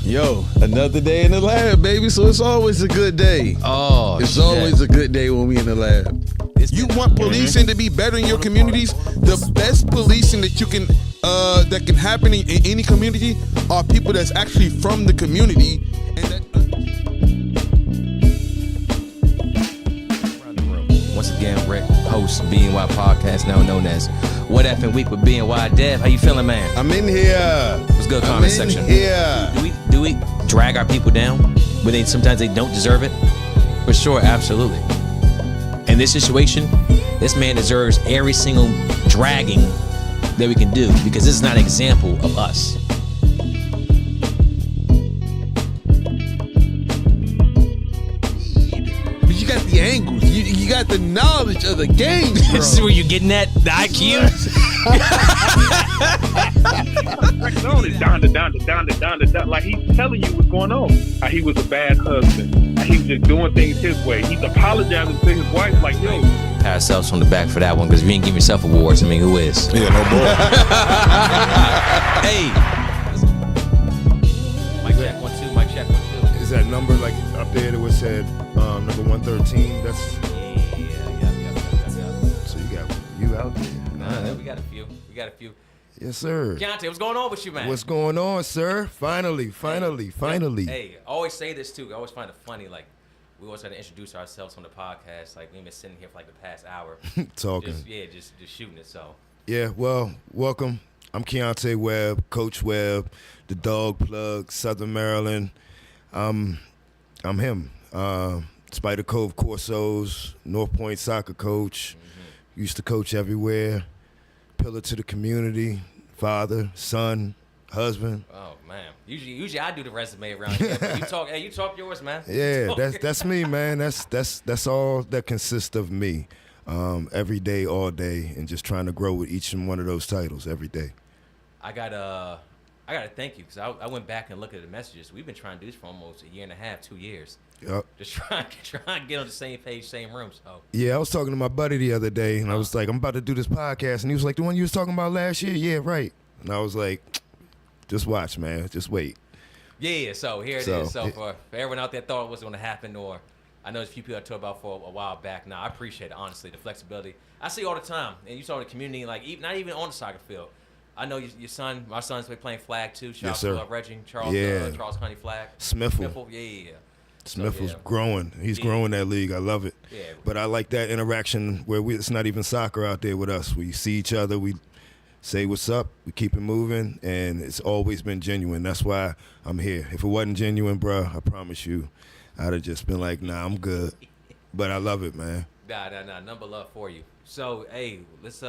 Yo, another day in the lab, baby. So it's always a good day. Oh, it's always a good day when we in the lab. You want policing to be better in your communities? The best policing that you can that can happen in any community are people that's actually from the community and that. Once again, Rick, host BNY Podcast, now known as What Effing Week with BNY Dev. How you feeling, man? I'm in here. What's good, comment section? Yeah. Do we drag our people down when sometimes they don't deserve it? For sure, absolutely. In this situation, this man deserves every single dragging that we can do because this is not an example of us. But you got the angles. You got the knowledge of the game, bro. This is where you're getting at, the IQ. Down. Like he's telling you what's going on. He was a bad husband. He was just doing things his way. He's apologizing to his wife, like, yo. Pat ourselves on the back for that one because we ain't giving yourself awards. I mean, who is? Yeah, no boy. Hey. Mic check 1 2. Mic check 1 2. Is that number like up there that was said number 113? That's so you out there. We got a few. Yes, sir. Kiante, what's going on with you, man? What's going on, sir? Finally. Hey, I always say this too. I always find it funny. Like we always try to introduce ourselves on the podcast. Like we've been sitting here for like the past hour, Talking. Just shooting it. So Yeah, well, welcome. I'm Kiante Webb, Coach Webb, the Dog Plug, Southern Maryland. I'm him. Spider Cove Corsos, North Point soccer coach. Mm-hmm. Used to coach everywhere. Pillar to the community, father, son, husband. oh man, usually I do the resume around here. But you talk yours, man. Yeah, that's me, man. That's all that consists of me. Every day, all day, and just trying to grow with each and one of those titles every day. I gotta thank you because I went back and looked at the messages. We've been trying to do this for almost a year and a half, 2 years. Yep. Just trying to get on the same page, same room. So Yeah, I was talking to my buddy the other day, and I was like, I'm about to do this podcast, and he was like, the one you was talking about last year? Yeah, right. And I was like, just watch, man. Just wait. yeah. So here it is. So for everyone out there thought it was going to happen, or I know there's a few people I talked about for a while back. Now I appreciate it, honestly, the flexibility. I see all the time, and you saw the community, like not even on the soccer field. I know your son, my son's been playing flag too. Shout Yes, sir. out to Reggie, Charles County flag. Smithville. Yeah. Smithville's So, yeah. growing. He's growing that league. I love it. Yeah. But I like that interaction where it's not even soccer out there with us. We see each other. We say what's up. We keep it moving. And it's always been genuine. That's why I'm here. If it wasn't genuine, bro, I promise you, I'd have just been like, nah, I'm good. But I love it, man. Nah. Number love for you. So, hey, let's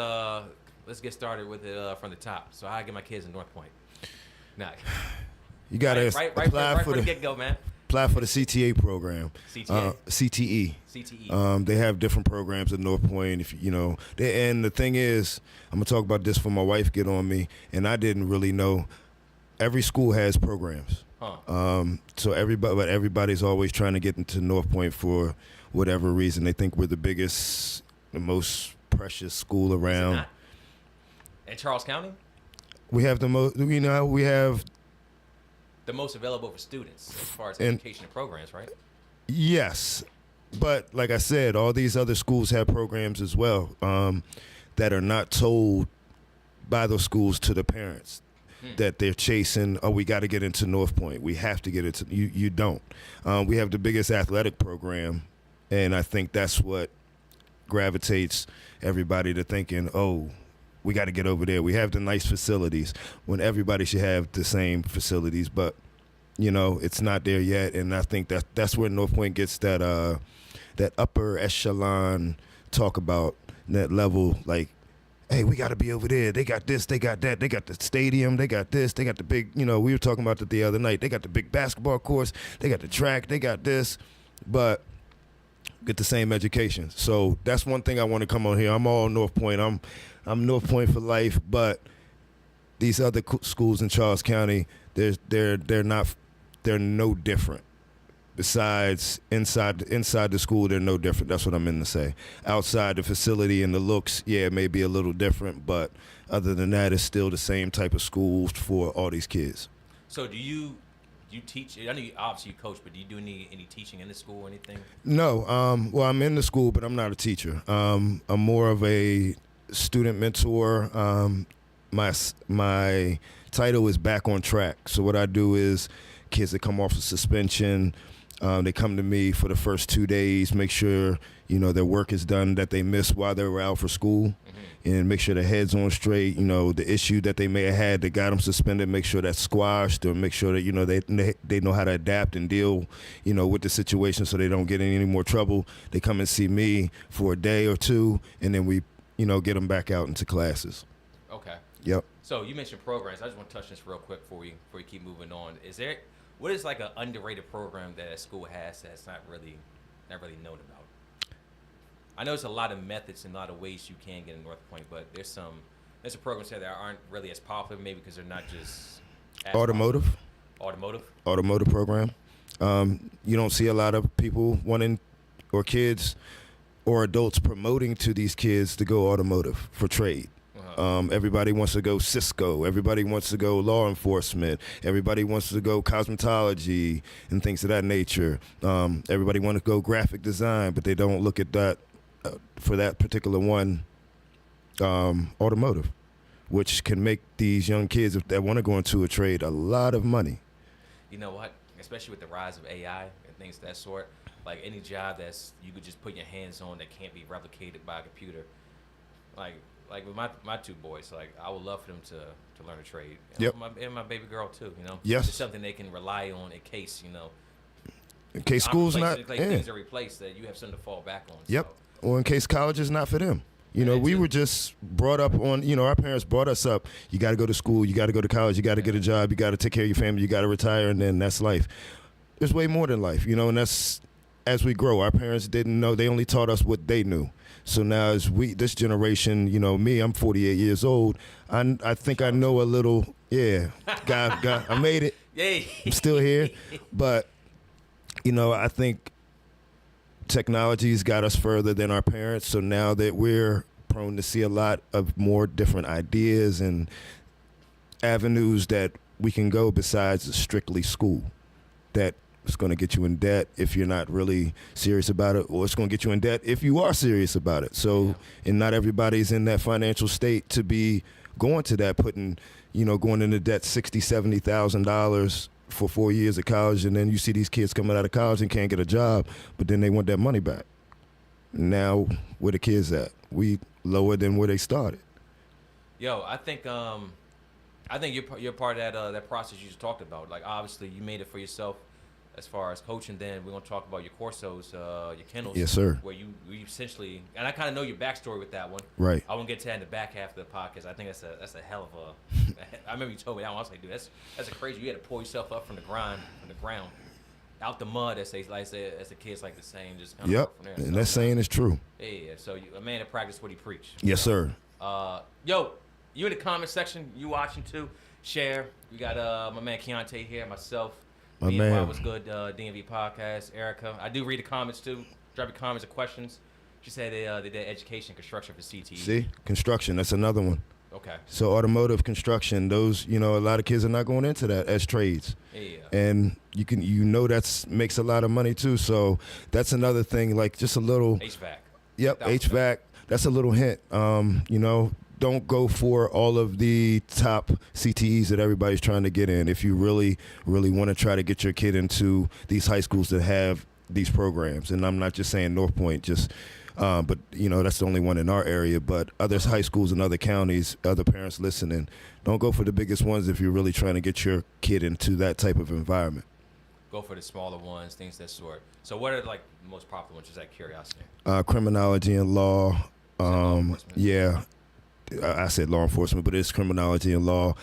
get started with it from the top. So I get my kids in North Point. Nah. You got to right apply for the get-go, man. Apply for the CTA program. CTE. They have different programs at North Point. If you know, and the thing is, I'm gonna talk about this for my wife get on me, and I didn't really know. Every school has programs. So everybody's always trying to get into North Point for whatever reason. They think we're the biggest, the most precious school around. Is it not? In Charles County? We have the most. We have. The most available for students as far as education and programs, right? Yes. But like I said, all these other schools have programs as well that are not told by those schools to the parents that they're chasing, we got to get into North Point. We have to get into – you don't. We have the biggest athletic program, and I think that's what gravitates everybody to thinking, we got to get over there. We have the nice facilities when everybody should have the same facilities, but it's not there yet. And I think that's where North Point gets that upper echelon talk about that level. Like, hey, we got to be over there. They got this, they got that, they got the stadium, they got this, they got the big. We were talking about it the other night. They got the big basketball course, they got the track, they got this, but get the same education. So that's one thing I want to come on here. I'm all North Point. I'm North Point for life, but these other schools in Charles County, they're no different. Besides inside the school, they're no different. That's what I meant to say. Outside the facility and the looks, it may be a little different, but other than that, it's still the same type of schools for all these kids. So do you you teach? I know you obviously you coach, but do you do any teaching in the school or anything? No. Well, I'm in the school, but I'm not a teacher. I'm more of a student mentor. My title is Back on Track. So what I do is kids that come off of suspension, they come to me for the first 2 days, make sure, their work is done that they missed while they were out for school, and make sure their head's on straight, the issue that they may have had that got them suspended, make sure that's squashed, or make sure that, they know how to adapt and deal, with the situation so they don't get in any more trouble. They come and see me for a day or two, and then we, get them back out into classes. Okay. Yep. So you mentioned programs. I just want to touch this real quick before you keep moving on. What is like an underrated program that a school has that's not really known about? I know there's a lot of methods and a lot of ways you can get in North Point, but there's some programs here that aren't really as popular, maybe because they're not just Automotive program. You don't see a lot of people wanting, or kids or adults promoting to these kids to go automotive for trade. Everybody wants to go Cisco. Everybody wants to go law enforcement. Everybody wants to go cosmetology and things of that nature. Everybody wants to go graphic design, but they don't look at that for that particular one, automotive, which can make these young kids that want to go into a trade a lot of money. You know what? Especially with the rise of AI and things of that sort, like any job that's you could just put your hands on that can't be replicated by a computer, like with my two boys, like I would love for them to learn a trade. Yep. And my baby girl too, Yes. It's something they can rely on in case, in case school's not, things are replaced, that you have something to fall back on. Yep. So. Or in case college is not for them. We were just brought up on, our parents brought us up. You got to go to school. You got to go to college. You got to get a job. You got to take care of your family. You got to retire, and then that's life. There's way more than life, and that's as we grow. Our parents didn't know. They only taught us what they knew. So now as this generation, me, I'm 48 years old. I think I know a little. Yeah, God, I made it. Yay. I'm still here, but I think technology's got us further than our parents. So now that we're prone to see a lot of more different ideas and avenues that we can go besides strictly school, that it's going to get you in debt if you're not really serious about it, or it's going to get you in debt if you are serious about it. So, and not everybody's in that financial state to be going to that, going into debt $60,000, $70,000 for 4 years of college, and then you see these kids coming out of college and can't get a job, but then they want that money back. Now, where the kids at? We lower than where they started. Yo, I think you're part of that process you just talked about. Like, obviously, you made it for yourself as far as coaching. Then we're gonna talk about your Corsos, your kennels. Yes, sir. Where you essentially, and I kind of know your backstory with that one. Right. I won't get to that in the back half of the podcast. I think that's a hell of a. I remember you told me that one. I was like, dude, that's a crazy. You had to pull yourself up from the ground, out the mud. As the kids like to say, and just kind yep. of from there. And so, that saying is true. Yeah. So a man that practice what he preach. Yes, sir. Yo, you in the comment section? You watching too? Share. We got my man Kiante here, myself. My man. Was good. DMV podcast. Erica. I do read the comments too. Drop your comments or questions. She said they did education construction for CTE. See, construction. That's another one. Okay. So automotive construction. Those, a lot of kids are not going into that as trades. Yeah. And that's makes a lot of money too. So that's another thing. Like just a little. HVAC. Yep. HVAC. That's a little hint. Don't go for all of the top CTEs that everybody's trying to get in. If you really, really want to try to get your kid into these high schools that have these programs, and I'm not just saying North Point, but that's the only one in our area. But other high schools in other counties, other parents listening, don't go for the biggest ones if you're really trying to get your kid into that type of environment. Go for the smaller ones, things that sort. So what are like the most popular ones? Just out of curiosity. Criminology and law. Yeah. I said law enforcement, but it's criminology and law,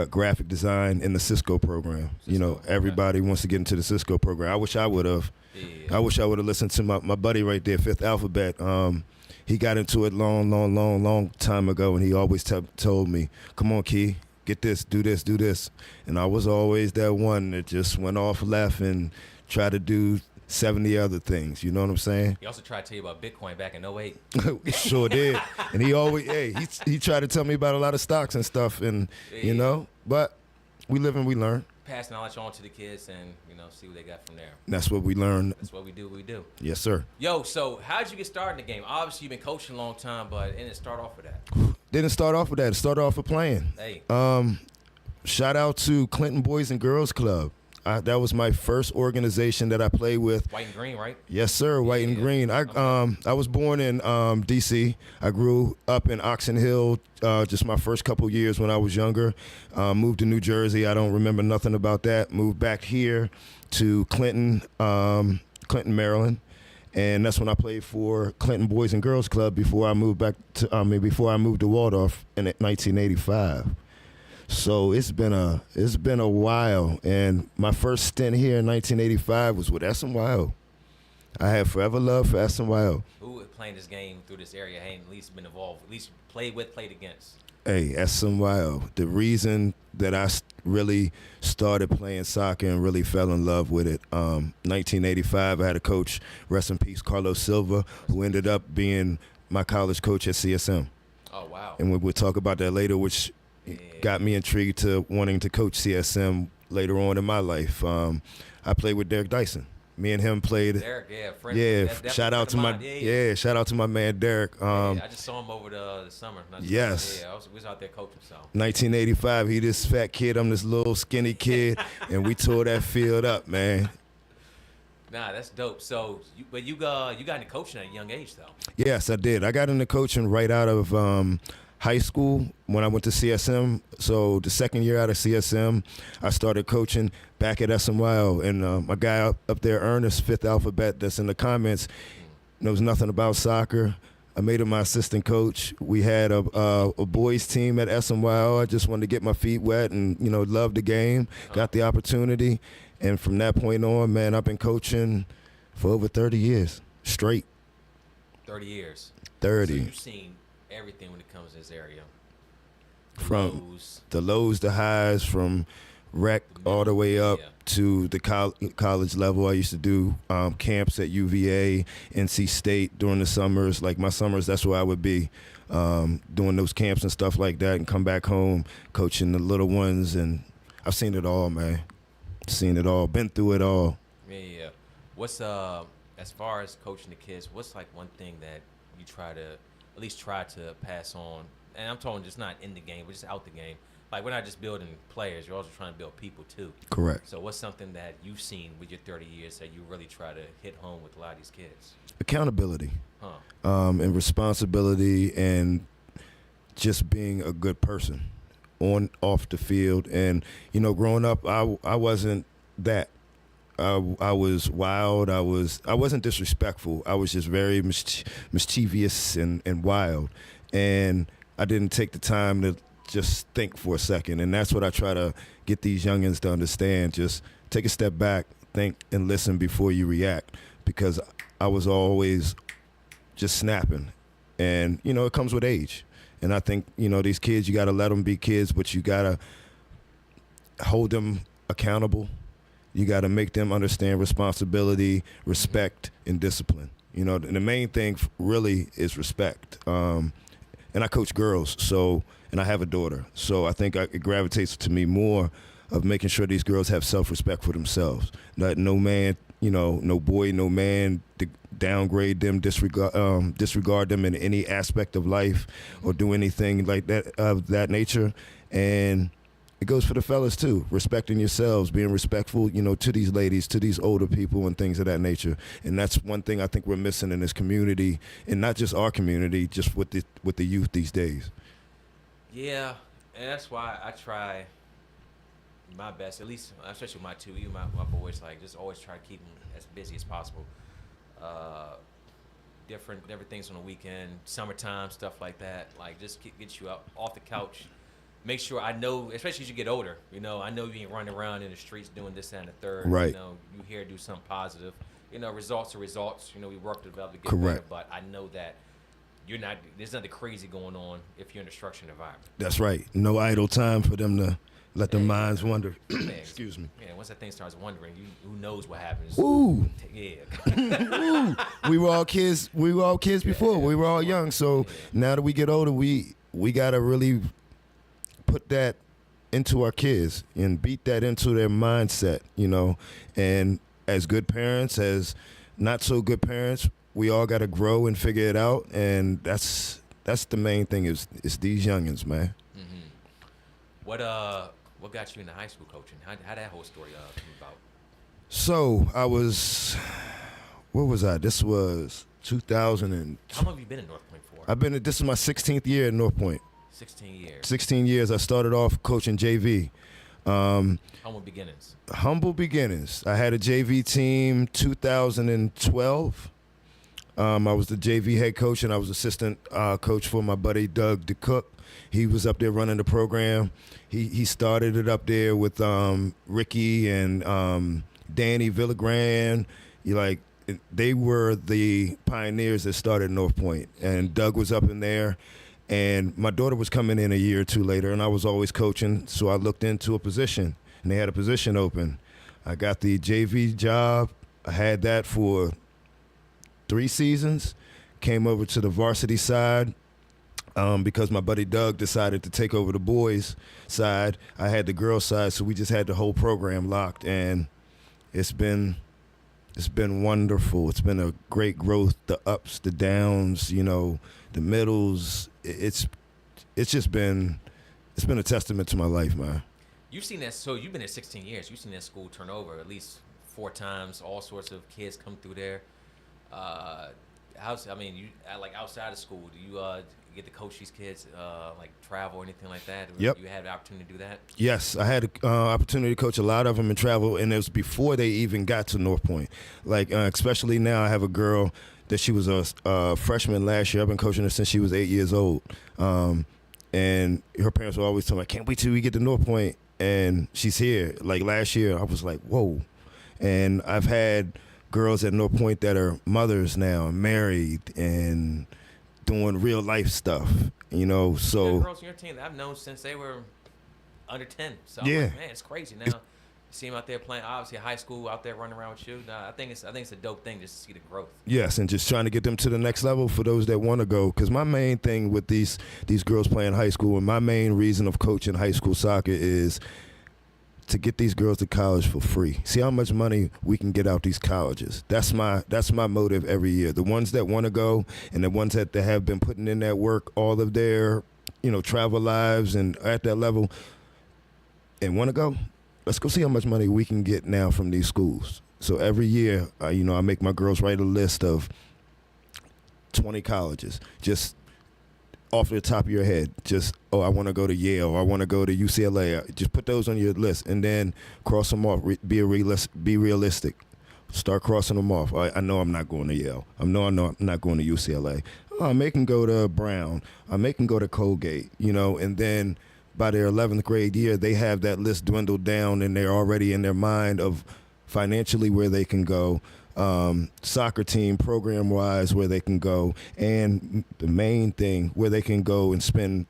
graphic design, in the Cisco program. Everybody wants to get into the Cisco program. I wish I would have. Yeah. I wish I would have listened to my buddy right there, Fifth Alphabet. He got into it long time ago, and he always told me, come on, Key, get this, do this, do this. And I was always that one that just went off left and tried to do 70 other things. You know what I'm saying? He also tried to tell you about Bitcoin back in 08. Sure did. And he always, he tried to tell me about a lot of stocks and stuff, and but we live and we learn. pass knowledge on to the kids and, see what they got from there. That's what we learn. That's what we do. Yes, sir. Yo, so how'd you get started in the game? Obviously, you've been coaching a long time, but it didn't start off with that. Didn't start off with that. It started off with playing. Hey. Shout out to Clinton Boys and Girls Club. That was my first organization that I played with. White and green, right? Yes, sir. White and green. I was born in D.C. I grew up in Oxon Hill just my first couple years when I was younger. Moved to New Jersey. I don't remember nothing about that. Moved back here to Clinton, Maryland. And that's when I played for Clinton Boys and Girls Club before I moved to Waldorf in 1985. So it's been a while, and my first stint here in 1985 was with SMYO. I have forever love for SMYO. Who playing this game through this area ain't at least been involved, at least played against? Hey, SMYO. The reason that I really started playing soccer and really fell in love with it, 1985, I had a coach, rest in peace, Carlos Silva, who ended up being my college coach at CSM. Oh, wow. And we'll talk about that later, which got me intrigued to wanting to coach CSM later on in my life. I played with Derek Dyson. Me and him played. Derek, friend. Yeah, shout out to shout out to my man Derek. I just saw him over the summer. Yes. We was out there coaching. So 1985, he this fat kid, I'm this little skinny kid, and we tore that field up, man. Nah, that's dope. So, you got into coaching at a young age, though. Yes, I did. I got into coaching right out of high school when I went to CSM. So the second year out of CSM, I started coaching back at SMYO. And my guy up there, Ernest, Fifth Alphabet, that's in the comments, knows nothing about soccer. I made him my assistant coach. We had a boys team at SMYO. I just wanted to get my feet wet and, love the game, got the opportunity. And from that point on, man, I've been coaching for over 30 years straight. 30 years. 30. So you've seen everything when it comes to this area. From the lows, the highs, from rec all the way up to the college level. I used to do camps at UVA, NC State during the summers. Like my summers, that's where I would be doing those camps and stuff like that, and come back home coaching the little ones. And I've seen it all, man. Seen it all, been through it all. Yeah. What's as far as coaching the kids, what's like one thing that you try to pass on? And I'm talking just not in the game, but just out the game. Like, we're not just building players, you're also trying to build people too. Correct. So what's something that you've seen with your 30 years that you really try to hit home with a lot of these kids? Accountability. And responsibility, and just being a good person on, off the field. And, growing up, I wasn't that. I was wild. I wasn't disrespectful. I was just very mischievous and wild. And I didn't take the time to just think for a second. And that's what I try to get these youngins to understand. Just take a step back, think, and listen before you react. Because I was always just snapping. And, it comes with age. And I think, these kids, you got to let them be kids, but you got to hold them accountable. You got to make them understand responsibility, respect, and discipline. And the main thing really is respect. And I coach girls, and I have a daughter. So I think it gravitates to me more of making sure these girls have self-respect for themselves. That no man, no boy, no man downgrade them, disregard them in any aspect of life or do anything like that of that nature. And it goes for the fellas too, respecting yourselves, being respectful, to these ladies, to these older people and things of that nature. And that's one thing I think we're missing in this community, and not just our community, just with the youth these days. Yeah, and that's why I try my best, at least, especially with my two, my boys, like, just always try to keep them as busy as possible. Different things on the weekend, summertime, stuff like that. Like, just get you up off the couch. Make sure I know, especially as you get older, I know you ain't running around in the streets doing this and the third. Right. You here do something positive. Results are results. We work to develop to get Correct. better, but I know that there's nothing crazy going on if you're in a structured environment. That's right. No idle time for them to let their minds wander. Excuse me. Yeah, once that thing starts wandering, who knows what happens. Ooh. Yeah. Ooh. We were all kids before. We were all young. So now that we get older, we got to really put that into our kids and beat that into their mindset, you know. And as good parents, as not so good parents, we all got to grow and figure it out. And that's the main thing is these youngins, man. Mm-hmm. What got you into high school coaching? How that whole story come about? So I was, where was I? This was 2000 and. How long have you been in North Point for? This is my 16th year at North Point. 16 years. 16 years. I started off coaching JV. Humble beginnings. Humble beginnings. I had a JV team 2012. I was the JV head coach, and I was assistant coach for my buddy Doug DeCook. He was up there running the program. He started it up there with Ricky and Danny Villagran. They were the pioneers that started North Point, and Doug was up in there. And my daughter was coming in a year or two later, and I was always coaching, so I looked into a position, and they had a position open. I got the JV job. I had that for 3 seasons, came over to the varsity side because my buddy Doug decided to take over the boys' side. I had the girls' side, so we just had the whole program locked, and it's been wonderful. It's been a great growth, the ups, the downs, you know, the middles. It's been a testament to my life, man. You've seen that. So you've been there 16 years. You've seen that school turn over at least 4 times. All sorts of kids come through there. Outside of school, do you get to coach these kids, like travel or anything like that? Yep. You had the opportunity to do that? Yes, I had an opportunity to coach a lot of them and travel, and it was before they even got to North Point. Especially now, I have a girl that she was a freshman last year. I've been coaching her since she was 8 years old. And her parents were always telling me, I can't wait till we get to North Point. And she's here. Like last year, I was like, whoa. And I've had girls at North Point that are mothers now, married, and doing real life stuff, you know. So you got girls on your team that I've known since they were under 10. So I'm like, man, it's crazy now. See them out there playing, obviously high school, out there running around with you. I think it's a dope thing just to see the growth. Yes, and just trying to get them to the next level for those that want to go. Because my main thing with these girls playing high school, and my main reason of coaching high school soccer is to get these girls to college for free. See how much money we can get out these colleges. That's my motive every year. The ones that want to go and the ones that have been putting in that work all of their, you know, travel lives and at that level and want to go, let's go see how much money we can get now from these schools. So every year, I make my girls write a list of 20 colleges, just off the top of your head. Just, I want to go to Yale, I want to go to UCLA. Just put those on your list and then cross them off. Be realistic. Start crossing them off. I know I'm not going to Yale. I know I'm not going to UCLA. I may can go to Brown. I may can go to Colgate, you know, and then by their 11th grade year, they have that list dwindled down and they're already in their mind of financially where they can go, soccer team program-wise where they can go, and the main thing, where they can go and spend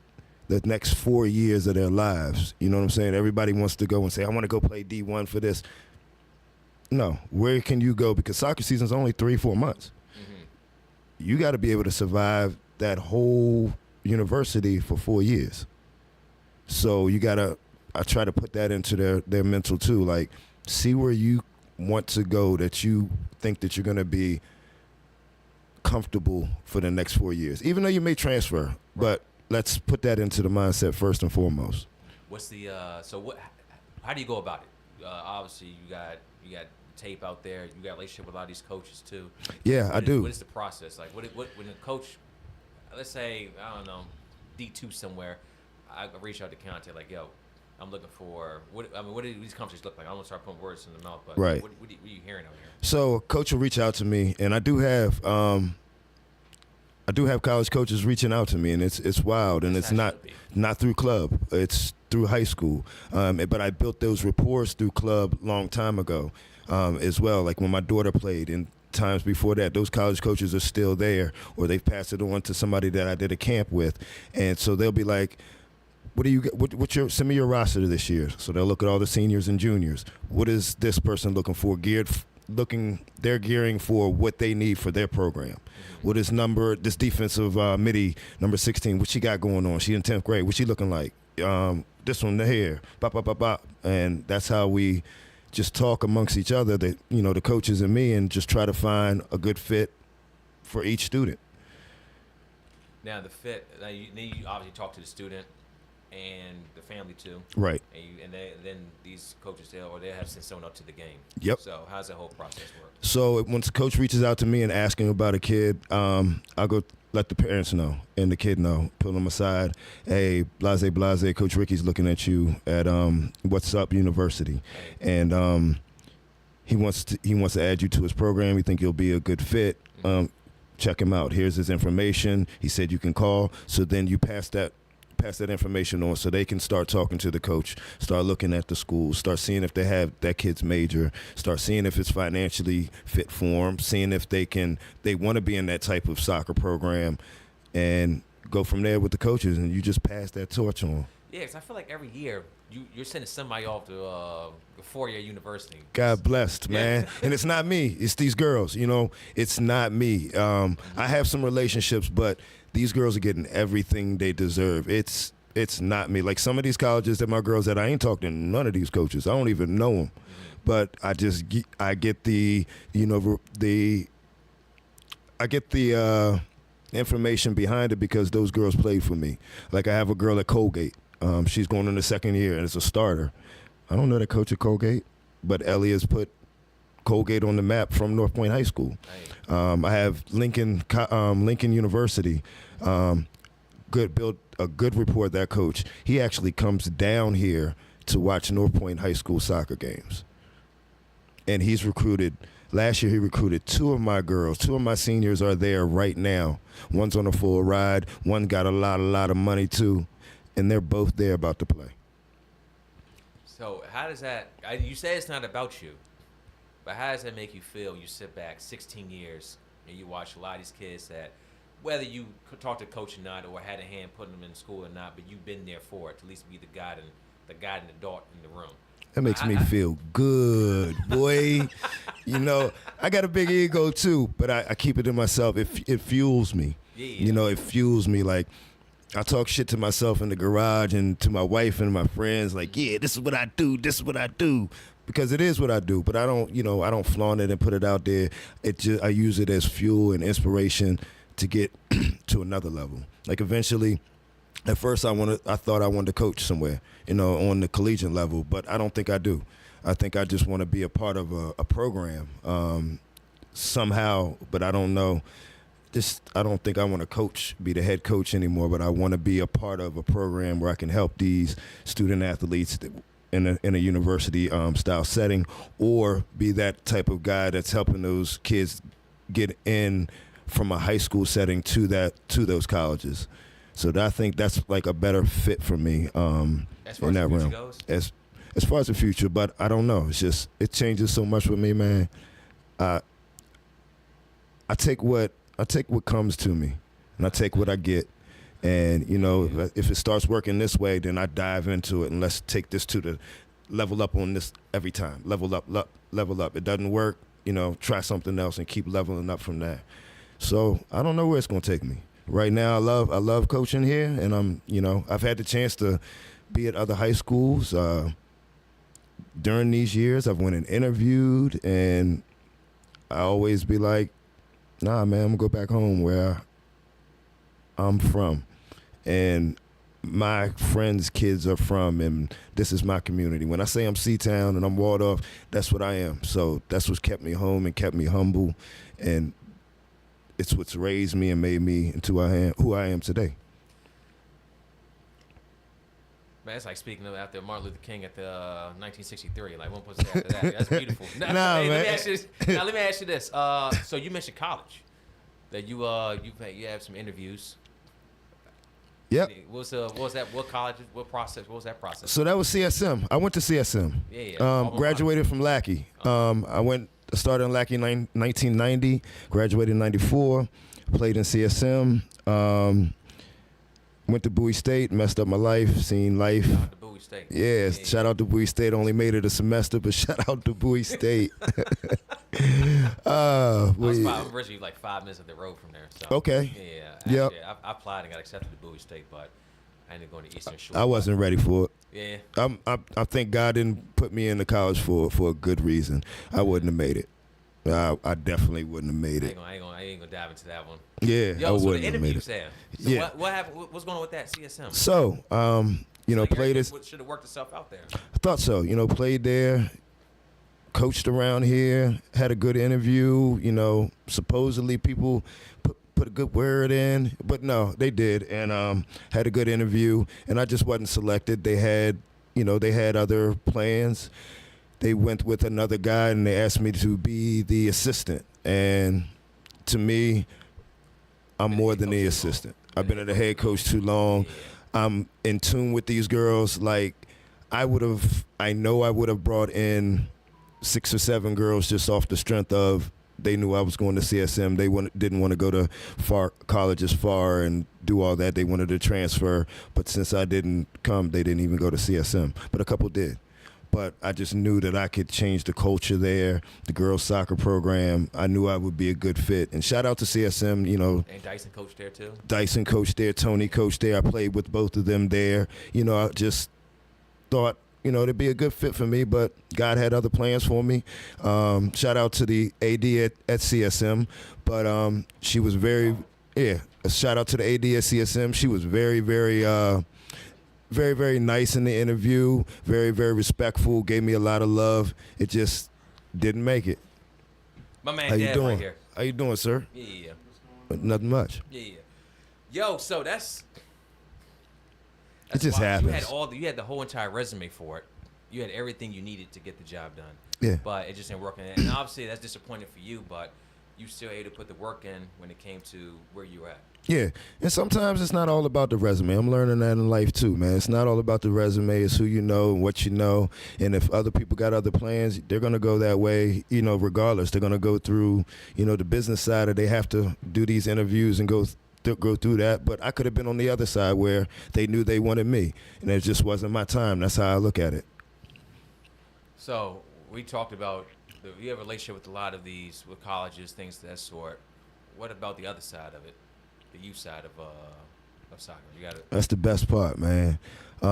the next 4 years of their lives. You know what I'm saying? Everybody wants to go and say, I want to go play D1 for this. No, where can you go? Because soccer season's only 3-4 months. Mm-hmm. You got to be able to survive that whole university for 4 years. So I try to put that into their mental too. Like, see where you want to go that you think that you're going to be comfortable for the next 4 years, even though you may transfer. Right. But let's put that into the mindset first and foremost. What's the how do you go about it? Obviously, you got tape out there. You got a relationship with a lot of these coaches too. Yeah, I do. What is the process like? What when a coach, let's say, I don't know, D2 somewhere, I reach out to Kiante like, yo, I'm looking for what do these conversations look like? I don't want to start putting words in the mouth, but right. What are you hearing out here? So a coach will reach out to me, and I do have college coaches reaching out to me, and it's wild, and it's not through club, it's through high school. But I built those rapports through club long time ago, as well. Like when my daughter played, and times before that, those college coaches are still there, or they've passed it on to somebody that I did a camp with, and so they'll be like, send me your roster this year. So they'll look at all the seniors and juniors. What is this person looking for? They're gearing for what they need for their program. What is this defensive midi, number 16, what she got going on? She in 10th grade. What she looking like? this one here, bop, bop, bop, bop. And that's how we just talk amongst each other, that, you know, the coaches and me, and just try to find a good fit for each student. Now the fit, you obviously talk to the student and the family too. Right. And then these coaches, they'll have sent someone up to the game. Yep. So how's that whole process work? So once the coach reaches out to me and asking about a kid, I'll go let the parents know and the kid know, pull them aside. Hey, blase, Coach Ricky's looking at you at What's Up University. And he wants to add you to his program. He think you'll be a good fit. Check him out. Here's his information. He said you can call. So then you pass that information on so they can start talking to the coach, start looking at the school, start seeing if they have that kid's major, start seeing if it's financially fit for them, seeing if they want to be in that type of soccer program, and go from there with the coaches, and you just pass that torch on. Yeah, because I feel like every year you're sending somebody off to a four-year university. God blessed, man. Yeah. And it's not me. It's these girls, you know. It's not me. I have some relationships, but these girls are getting everything they deserve. It's not me. Like some of these colleges that my girls at, I ain't talking to none of these coaches. I don't even know them. But I get the, you know, I get the information behind it because those girls played for me. Like I have a girl at Colgate. She's going in the second year and is a starter. I don't know the coach at Colgate, but Ellie has put Colgate on the map from North Point High School. I have Lincoln University. Built a good report, that coach. He actually comes down here to watch North Point High School soccer games. And last year he recruited two of my girls. Two of my seniors are there right now. One's on a full ride. One got a lot of money too. And they're both there about to play. So how does that, you say it's not about you, but how does that make you feel? You sit back 16 years and you watch a lot of these kids that, whether you could talk to coach or not, or had a hand putting them in school or not, but you've been there for it, to at least be the guide and the dart in the room. That makes me feel good, boy. You know, I got a big ego too, but I keep it in myself. It fuels me. Yeah. You know, it fuels me. Like, I talk shit to myself in the garage and to my wife and my friends, like, yeah, this is what I do, because it is what I do. But I don't flaunt it and put it out there. I use it as fuel and inspiration to get to another level. Like eventually, at first I thought I wanted to coach somewhere, you know, on the collegiate level, but I don't think I do. I think I just want to be a part of a program somehow, but I don't know. I don't think I want to be the head coach anymore, but I want to be a part of a program where I can help these student athletes in a university style setting, or be that type of guy that's helping those kids get in from a high school setting to those colleges. So I think that's like a better fit for me as far in as that the future realm. goes? As far as the future, but I don't know. It's just, it changes so much with me, man. I take what comes to me, and I take what I get. And, you know, if it starts working this way, then I dive into it, and let's take this to the level up on this every time. Level up. It doesn't work, you know, try something else and keep leveling up from there. So I don't know where it's going to take me. Right now, I love coaching here, and I've had the chance to be at other high schools. During these years, I've went and interviewed, and I always be like, nah, man, I'm going to go back home where I'm from. And my friends' kids are from, and this is my community. When I say I'm C-Town and I'm Waldorf, that's what I am. So that's what's kept me home and kept me humble, and it's what's raised me and made me into who I am today. Man, it's like speaking of after Martin Luther King at the 1963. Like, one puts it after that. That's beautiful. Nah, man. man. Let me ask you this. So you mentioned college. That you have some interviews. Yep. What was that? What college? What process? What was that process? So that was CSM. I went to CSM. Yeah. Graduated from Lackey. I started in Lackey in 1990. Graduated in 94. Played in CSM. Went to Bowie State. Messed up my life. Seen life. Shout out to Bowie State. Yeah, shout out to Bowie State. Only made it a semester, but shout out to Bowie State. I'm originally like 5 minutes up the road from there. So, okay. Yeah. Yep. I applied and got accepted to Bowie State, but I ended up going to Eastern Shore. I wasn't ready for it. Yeah. I think God didn't put me into college for a good reason. I wouldn't have made it. I definitely wouldn't have made it. I ain't gonna dive into that one. Yeah, Yo, I so wouldn't the have made interviews it. there. So Yeah. what happened? What's going on with that CSM? So, played as Should have worked itself out there. I thought so. Played there, coached around here, had a good interview. Supposedly people put a good word in, but no, they did, and had a good interview. And I just wasn't selected. They had other plans. They went with another guy, and they asked me to be the assistant. And to me, I'm more than the assistant. I've been a head coach too long. I'm in tune with these girls. Like, I know I would have brought in 6 or 7 girls just off the strength of they knew I was going to CSM. They didn't want to go to colleges far and do all that. They wanted to transfer. But since I didn't come, they didn't even go to CSM. But a couple did. But I just knew that I could change the culture there, the girls' soccer program. I knew I would be a good fit. And shout out to CSM, And Dyson coached there too? Dyson coached there, Tony coached there. I played with both of them there. I just thought, it'd be a good fit for me, but God had other plans for me. Shout out to the AD at CSM. But she was very shout out to the AD at CSM. She was very, very very, very nice in the interview, very, very respectful, gave me a lot of love. It just didn't make it. My man, How you Dad doing? right here. How you doing, sir? Yeah. Nothing much. Yeah. Yo, so that's it just wild. happens. You had the whole entire resume for it. You had everything you needed to get the job done. Yeah. But it just didn't work. And obviously that's disappointing for you, but you still able to put the work in when it came to where you were at. Yeah, and sometimes it's not all about the resume. I'm learning that in life too, man. It's not all about the resume. It's who you know and what you know. And if other people got other plans, they're going to go that way, regardless. They're going to go through, the business side, or they have to do these interviews and go through that. But I could have been on the other side where they knew they wanted me, and it just wasn't my time. That's how I look at it. So we talked about you have a relationship with a lot of these, with colleges, things of that sort. What about the other side of it? The youth side of soccer. That's the best part, man. You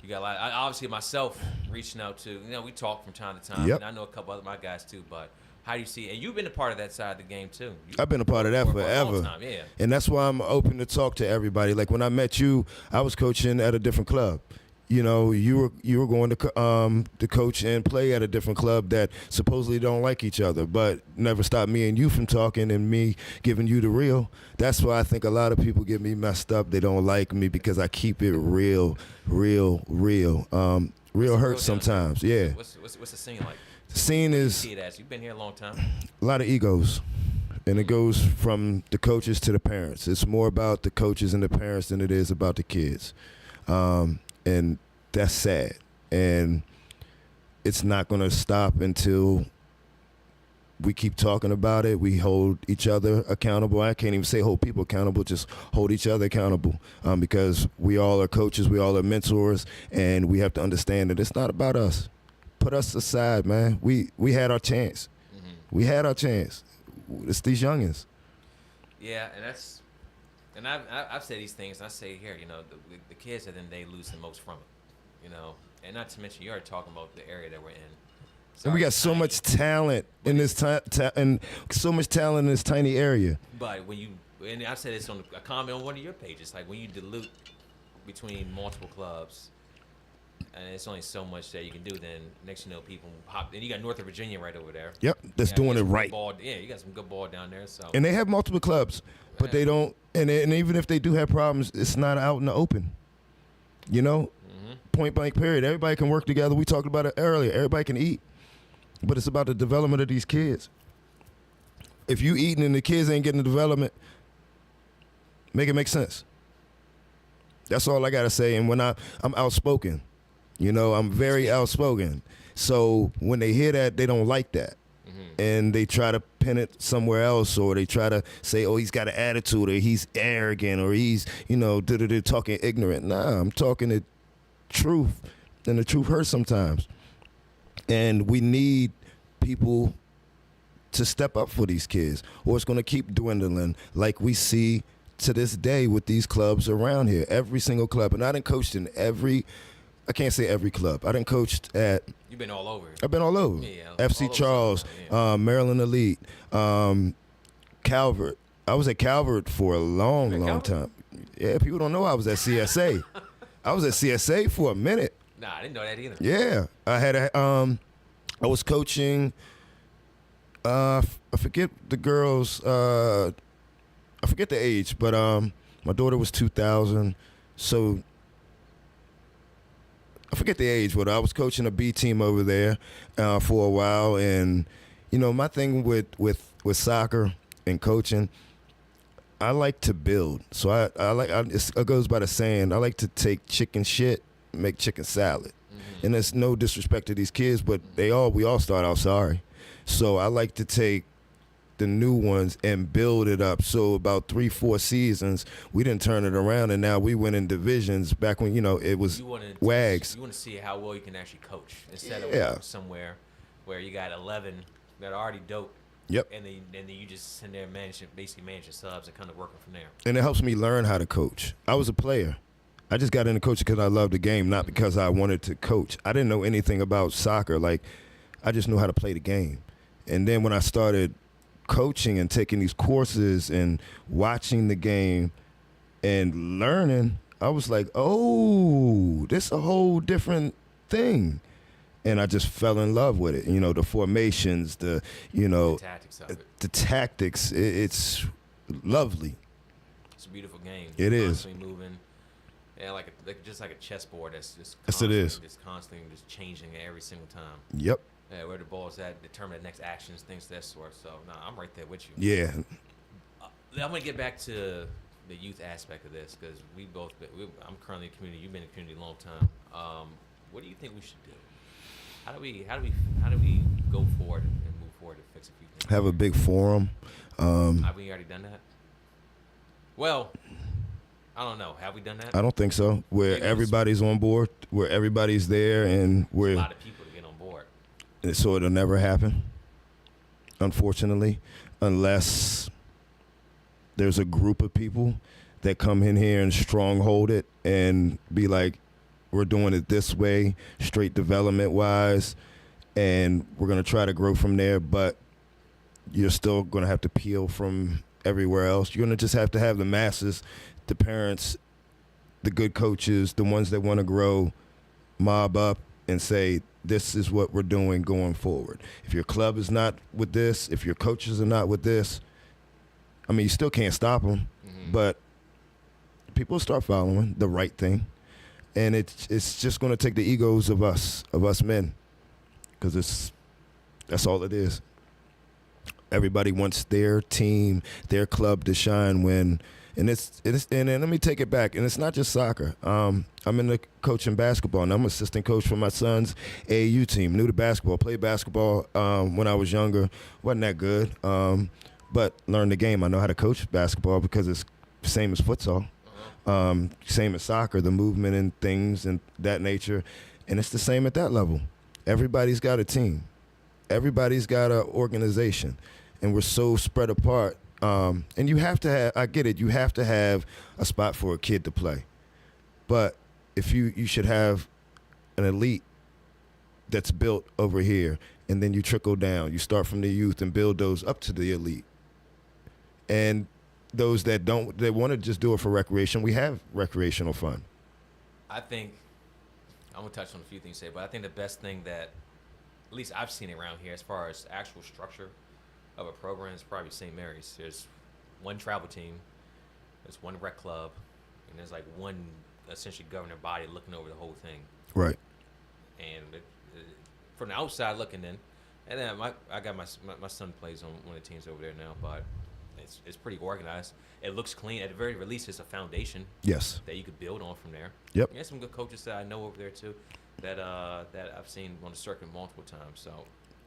got a lot. Obviously, myself reaching out to. We talk from time to time, Yep. and I know a couple other my guys too. But how do you see? And you've been a part of that side of the game too. I've been a part of that for a long forever, time, yeah. And that's why I'm open to talk to everybody. Like when I met you, I was coaching at a different club. You were going to coach and play at a different club that supposedly don't like each other, but never stopped me and you from talking and me giving you the real. That's why I think a lot of people get me messed up. They don't like me because I keep it real. Real hurts sometimes. Yeah. What's the scene like? The scene is See it as you've been here a long time. a lot of egos. And it goes from the coaches to the parents. It's more about the coaches and the parents than it is about the kids. And that's sad. And it's not going to stop until we keep talking about it. We hold each other accountable. I can't even say hold people accountable, just hold each other accountable, because we all are coaches, we all are mentors, and we have to understand that it's not about us. Put us aside, man. We had our chance. Mm-hmm. We had our chance. It's these youngins. Yeah, and I've said these things, and I say here, the kids at the end of the day lose the most from it, and not to mention you're already talking about the area that we're in. And we got so much talent in this and so much talent in this tiny area. But and I've said this on a comment on one of your pages, like when you dilute between multiple clubs, and it's only so much that you can do, then next people hop. And you got Northern Virginia right over there. Yep, that's doing it right. You got some good ball down there. So. And they have multiple clubs, but they don't. And even if they do have problems, it's not out in the open. Point blank period. Everybody can work together. We talked about it earlier. Everybody can eat, but it's about the development of these kids. If you eating and the kids ain't getting the development, make it make sense. That's all I gotta say. And when I'm outspoken. I'm very outspoken. So when they hear that, they don't like that. Mm-hmm. And they try to pin it somewhere else, or they try to say, oh, he's got an attitude, or he's arrogant, or he's, talking ignorant. Nah, I'm talking the truth, and the truth hurts sometimes. And we need people to step up for these kids, or it's going to keep dwindling like we see to this day with these clubs around here, every single club. And I done coached in I can't say every club. I done coached at. You've been all over. I've been all over. Yeah, FC all over Charles, Maryland Elite, Calvert. I was at Calvert for a long time. Yeah, people don't know I was at CSA. I was at CSA for a minute. Nah, I didn't know that either. Yeah, I was coaching. I forget the girls. I forget the age, but my daughter was 2000, so I forget the age. But I was coaching a B team over there for a while, and my thing with soccer and coaching, I like to build. So it goes by the saying, I like to take chicken shit, make chicken salad. Mm-hmm. And there's no disrespect to these kids, but we all start out sorry. So I like to take the new ones and build it up. So about 3-4 seasons, we didn't turn it around, and now we went in divisions back when, it was WAGs. You want to see how well you can actually coach instead of somewhere where you got 11 that are already dope. Yep. And then you just sit there basically managing subs and kind of working from there. And it helps me learn how to coach. I was a player. I just got into coaching because I loved the game, not because I wanted to coach. I didn't know anything about soccer. Like, I just knew how to play the game. And then when I started coaching and taking these courses and watching the game and learning, I was like, oh, this is a whole different thing. And I just fell in love with it. The formations, the tactics of it. The tactics. It's lovely. It's a beautiful game. It is. Constantly moving. Yeah, just like a chessboard that's just yes, it is. Just constantly just changing every single time. Yep. Yeah, where the ball's at, determine the next actions, things of that sort. So, I'm right there with you. Yeah. I'm going to get back to the youth aspect of this because I'm currently in community. You've been in community a long time. What do you think we should do? How do we go forward and move forward to fix a few things? Have a big forum. Have we already done that? Well, I don't know. Have we done that? I don't think so. Where everybody's on board, where everybody's there, and where a lot of people to get on board. So it'll never happen, unfortunately, unless there's a group of people that come in here and stronghold it and be like, we're doing it this way, straight development-wise, and we're going to try to grow from there, but you're still going to have to peel from everywhere else. You're going to just have to have the masses, the parents, the good coaches, the ones that want to grow, mob up and say, this is what we're doing going forward. If your club is not with this, if your coaches are not with this, I mean, you still can't stop them, but people start following the right thing. And it's just going to take the egos of us men, because that's all it is. Everybody wants their team, their club to shine and let me take it back. And it's not just soccer. I'm in the coaching basketball, and I'm assistant coach for my son's AAU team. New to basketball, played basketball when I was younger. Wasn't that good, but learned the game. I know how to coach basketball because it's the same as futsal. Same as soccer, the movement and things and that nature. And it's the same at that level. Everybody's got a team. Everybody's got an organization. And we're so spread apart. And you have to have, I get it, you have to have a spot for a kid to play. But if you should have an elite that's built over here, and then you trickle down. You start from the youth and build those up to the elite. And those that don't, they want to just do it for recreation, we have recreational fun. I think, I'm going to touch on a few things here, but I think the best thing that, at least I've seen around here as far as actual structure of a program is probably St. Mary's. There's one travel team, there's one rec club, and there's like one essentially governing body looking over the whole thing. Right. And from the outside looking in, and then I got my son plays on one of the teams over there now, but it's pretty organized. It looks clean. At the very least, it's a foundation. Yes. That you could build on from there. Yep. There's some good coaches that I know over there too, that I've seen on the circuit multiple times. So.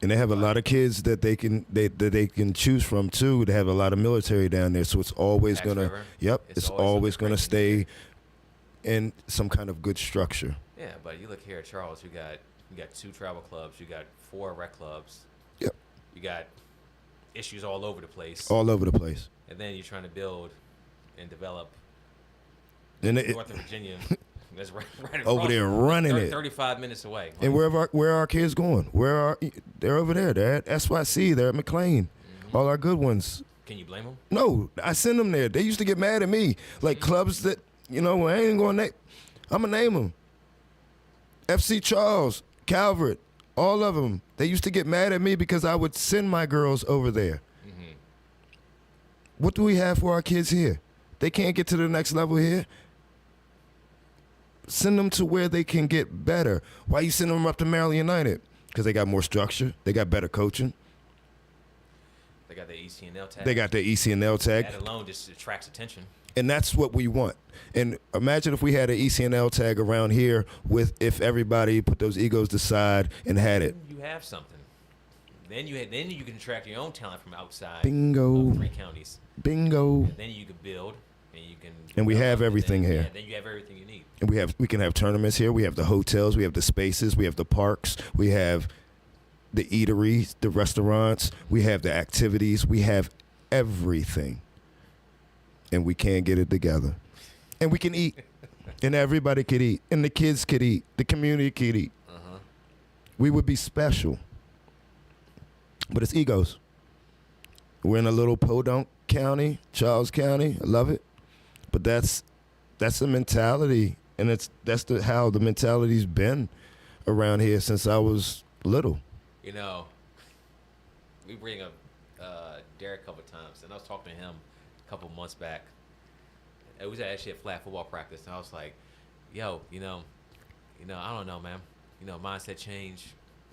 And they have a lot of kids that they can choose from too. They have a lot of military down there, so it's always gonna. Yep. It's always gonna stay in some kind of good structure. Yeah, but you look here at Charles. You got 2 travel clubs. You got 4 rec clubs. Yep. You got issues all over the place. All over the place. And then you're trying to build and develop And North of Virginia. That's right over there running it. 35 minutes away. And where are our kids going? They're over there. They're at SYC. They're at McLean. All our good ones. Can you blame them? No, I send them there. They used to get mad at me. Like clubs that, I ain't going to name. I'm going to name them. FC Charles, Calvert, all of them. They used to get mad at me because I would send my girls over there. What do we have for our kids here? They can't get to the next level here. Send them to where they can get better. Why you sending them up to Maryland United? Because they got more structure. They got better coaching. They got their ECNL tag. They got their ECNL tag. That alone just attracts attention. And that's what we want. And imagine if we had an ECNL tag around here if everybody put those egos aside and had it. You have something. Then you can attract your own talent from outside. Bingo. Of 3 counties. Bingo. And then you can build. And we have everything here. Yeah, then you have everything you need. And we can have tournaments here. We have the hotels. We have the spaces. We have the parks. We have the eateries, the restaurants. We have the activities. We have everything. And we can't get it together. And we can eat. And everybody could eat. And the kids could eat. The community could eat. We would be special. But it's egos. We're in a little Podunk County, Charles County. I love it. But that's the mentality, and that's how the mentality's been around here since I was little. We bring up Derek a couple of times, and I was talking to him a couple months back. It was actually a flag football practice, and I was like, "Yo, I don't know, man. Mindset change.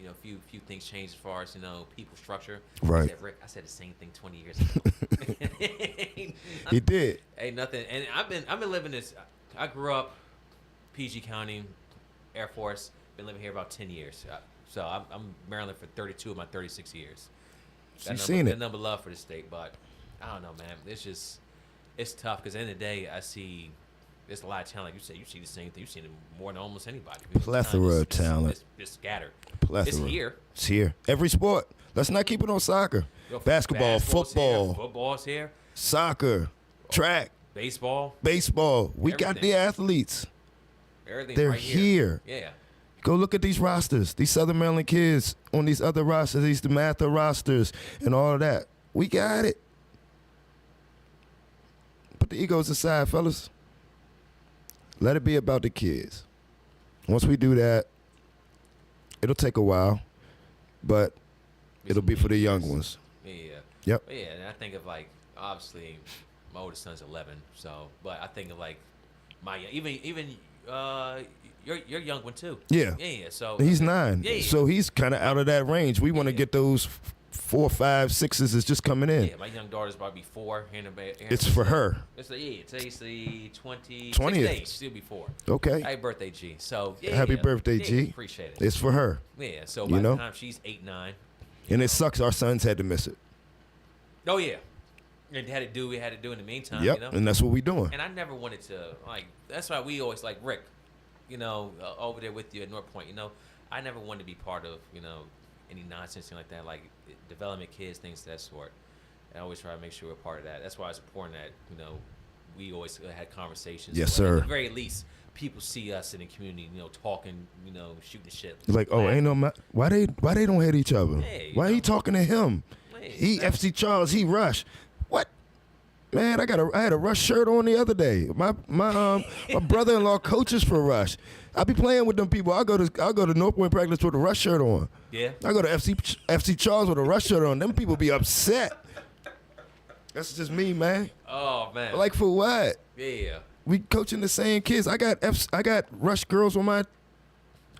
A few things changed as far as people structure." Right. I said, Rick, I said the same thing 20 years ago. He did. Ain't nothing. And I've been living this. I grew up PG County, Air Force. Been living here about 10 years. So I'm Maryland for 32 of my 36 years. You've seen it. Got number love for the state, but I don't know, man. It's tough because at the end of the day, I see there's a lot of talent. Like you say, you see the same thing. You've seen it more than almost anybody. Plethora of talent. It's scattered. Plethora. It's here. It's here. Every sport. Let's not keep it on soccer. Basketball, football. Football's here. Soccer, track. Baseball. We got the athletes. Everything's They're right here. Yeah. Go look at these rosters. These Southern Maryland kids on these other rosters, these DeMatha rosters and all of that. We got it. Put the egos aside, fellas. Let it be about the kids. Once we do that, it'll take a while, but it'll be for the young ones. Yeah. Yep. Yeah, and I think of obviously my oldest son's 11, so but I think of my even your young one too. Yeah. Yeah. So he's 9. Yeah. So he's kind of out of that range. We want to get those 4, 5, 6s is just coming in. Yeah, my young daughter's about to be 4. It's for her. Today's the 20th. She'll be 4. Okay. Happy birthday, G. So happy birthday, G. Appreciate it. It's for her. Yeah. So by the time she's 8, 9. And it sucks. Our sons had to miss it. Oh yeah. And we had to do in the meantime. Yep. And that's what we're doing. And I never wanted to that's why we always Rick, over there with you at North Point, I never wanted to be part of, any nonsense like that, like development kids, things of that sort. I always try to make sure we're part of that. That's why it's important that, we always had conversations. Yes, sir. At the very least, people see us in the community, talking, shooting shit. It's like, ain't no why they don't hit each other? Hey, why he talking to him? Hey, he FC Charles, he Rush. What? Man, I had a Rush shirt on the other day. My brother-in-law coaches for Rush. I be playing with them people. I'll go to North Point practice with a Rush shirt on. Yeah. I go to FC Charles with a Rush shirt on. Them people be upset. That's just me, man. Oh man. Like for what? Yeah. We coaching the same kids. I got Rush girls on my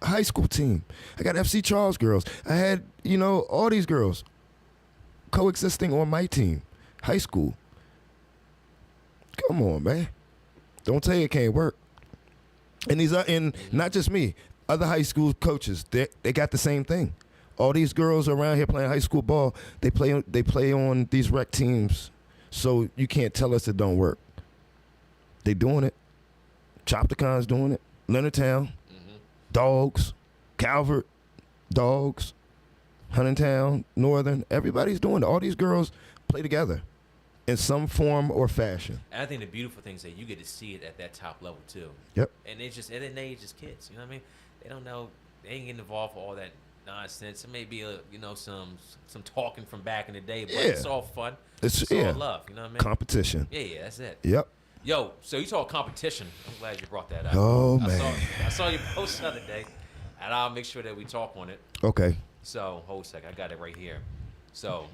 high school team. I got FC Charles girls. I had, all these girls coexisting on my team, high school. Come on, man. Don't tell you it can't work. And these are not just me, other high school coaches, they got the same thing. All these girls around here playing high school ball, they play on these rec teams. So you can't tell us it don't work. They doing it. Chopticon's doing it. Leonardtown, Dogs, Calvert, Dogs, Huntingtown, Northern. Everybody's doing it. All these girls play together. in some form or fashion. And I think the beautiful thing is that you get to see it at that top level too. Yep. And they just just kids. You know what I mean? They don't know. They ain't getting involved with all that nonsense. It may be some talking from back in the day, but it's all fun. It's all love. You know what I mean? Competition. Yeah, that's it. Yep. Yo, so you talk competition. I'm glad you brought that up. Oh man. I saw your post the other day, and I'll make sure that we talk on it. Okay. So hold a second. I got it right here. So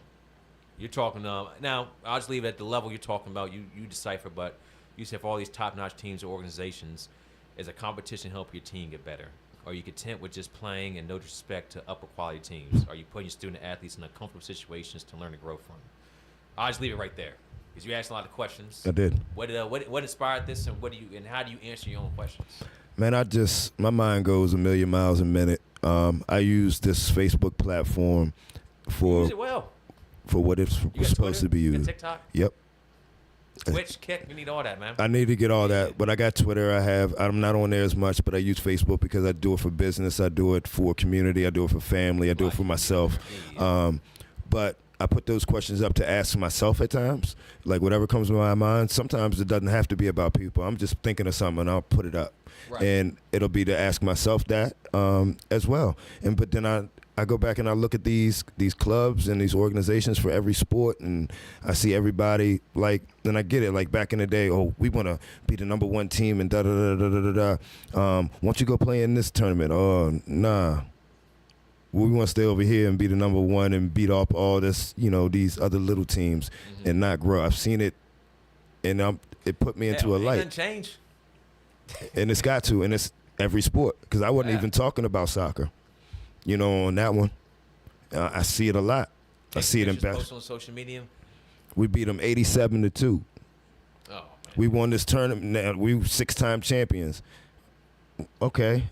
you're talking now. I'll just leave it at the level you're talking about. You decipher, but you said for all these top-notch teams or organizations, is a competition help your team get better? Are you content with just playing and no disrespect to upper quality teams? Are you putting your student athletes in uncomfortable situations to learn and grow from? I'll just leave it right there because you asked a lot of questions. I did. What inspired this, and how do you answer your own questions? Man, my mind goes a million miles a minute. I use this Facebook platform for use it well. For what it's supposed to be used. TikTok? Yep. Twitch, Kick, we need all that, man. I need to get all that, but I got Twitter. I'm not on there as much, but I use Facebook because I do it for business. I do it for community. I do it for family. I do it for myself. But I put those questions up to ask myself at times, like whatever comes to my mind. Sometimes it doesn't have to be about people. I'm just thinking of something, and I'll put it up. Right. And it'll be to ask myself that as well. But then I go back and I look at these clubs and these organizations for every sport, and I see everybody then I get it. Like back in the day, we want to be the number one team and why don't you go play in this tournament? Oh, nah. We want to stay over here and be the number one and beat up all this, these other little teams and not grow. I've seen it, and it put me into a light. It doesn't change. And it's got to, and it's every sport, because I wasn't even talking about soccer. On that one, I see it a lot. I see it in basketball. On social media. We beat them 87-2. Oh, man. We won this tournament. We were 6-time champions. Okay,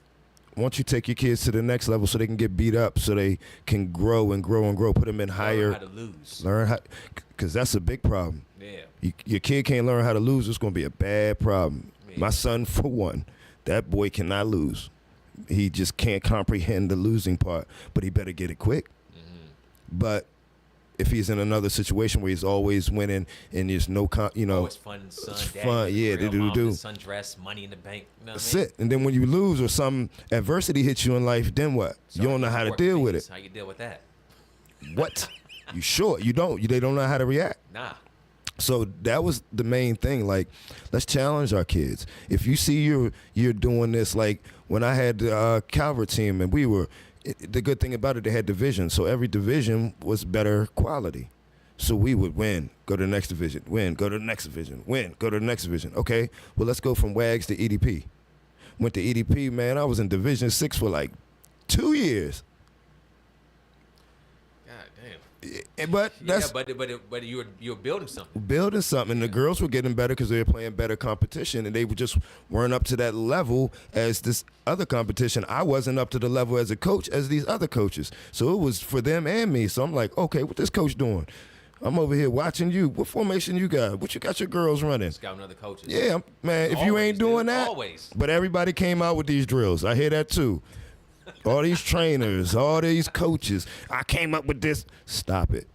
why don't you take your kids to the next level so they can get beat up, so they can grow and grow and grow. Put them in higher. Learn how to lose. Learn how, because that's a big problem. Yeah. Your kid can't learn how to lose. It's going to be a bad problem. Yeah. My son, for one, that boy cannot lose. He just can't comprehend the losing part, but he better get it quick. Mm-hmm. But if he's in another situation where he's always winning and there's no, it's fun, son. It's fun, yeah. They do. Sundress, money in the bank. You know That's it. And then when you lose or some adversity hits you in life, then what? You don't know how to deal with it. How you deal with that? What? You sure? You don't. They don't know how to react. Nah. So that was the main thing. Like, let's challenge our kids. If you see you're doing this, like when I had the Calvert team, and the good thing about it, they had divisions. So every division was better quality. So we would win, go to the next division, win, go to the next division, win, go to the next division. Okay, well, let's go from WAGs to EDP. Went to EDP, man. I was in Division 6 for like 2 years. But you were building something. Building something. And the girls were getting better because they were playing better competition, and they just weren't up to that level as this other competition. I wasn't up to the level as a coach as these other coaches. So it was for them and me. So I'm like, okay, what this coach doing? I'm over here watching you. What formation you got? What you got your girls running? Scouting other coaches. Yeah, man. If you ain't doing that. Always. But everybody came out with these drills. I hear that too. All these trainers, all these coaches. I came up with this. Stop it.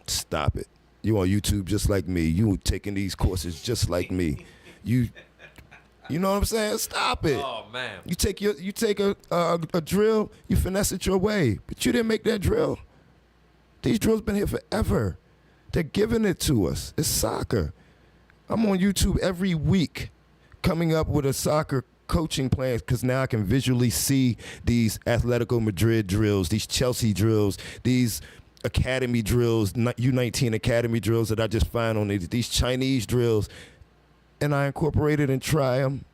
Stop it. You on YouTube just like me. You taking these courses just like me. You know what I'm saying? Stop it. Oh man. You take a drill, you finesse it your way. But you didn't make that drill. These drills been here forever. They're giving it to us. It's soccer. I'm on YouTube every week coming up with a soccer coaching plans, because now I can visually see these Atletico Madrid drills, these Chelsea drills, these academy drills, U19 academy drills that I just find on these Chinese drills, and I incorporate it and try them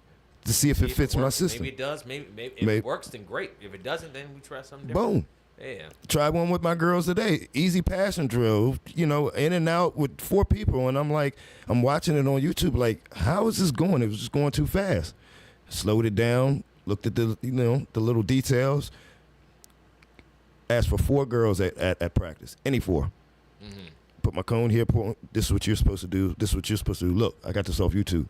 to see if it fits my system. Maybe it does. Maybe if it works, then great. If it doesn't, then we try something different. Boom. Yeah. Try one with my girls today. Easy passing drill, in and out with 4 people, and I'm watching it on YouTube like, how is this going? It was just going too fast. Slowed it down, looked at the little details. Asked for 4 girls at practice, any 4. Mm-hmm. Put my cone here. This is what you're supposed to do. This is what you're supposed to do. Look, I got this off YouTube.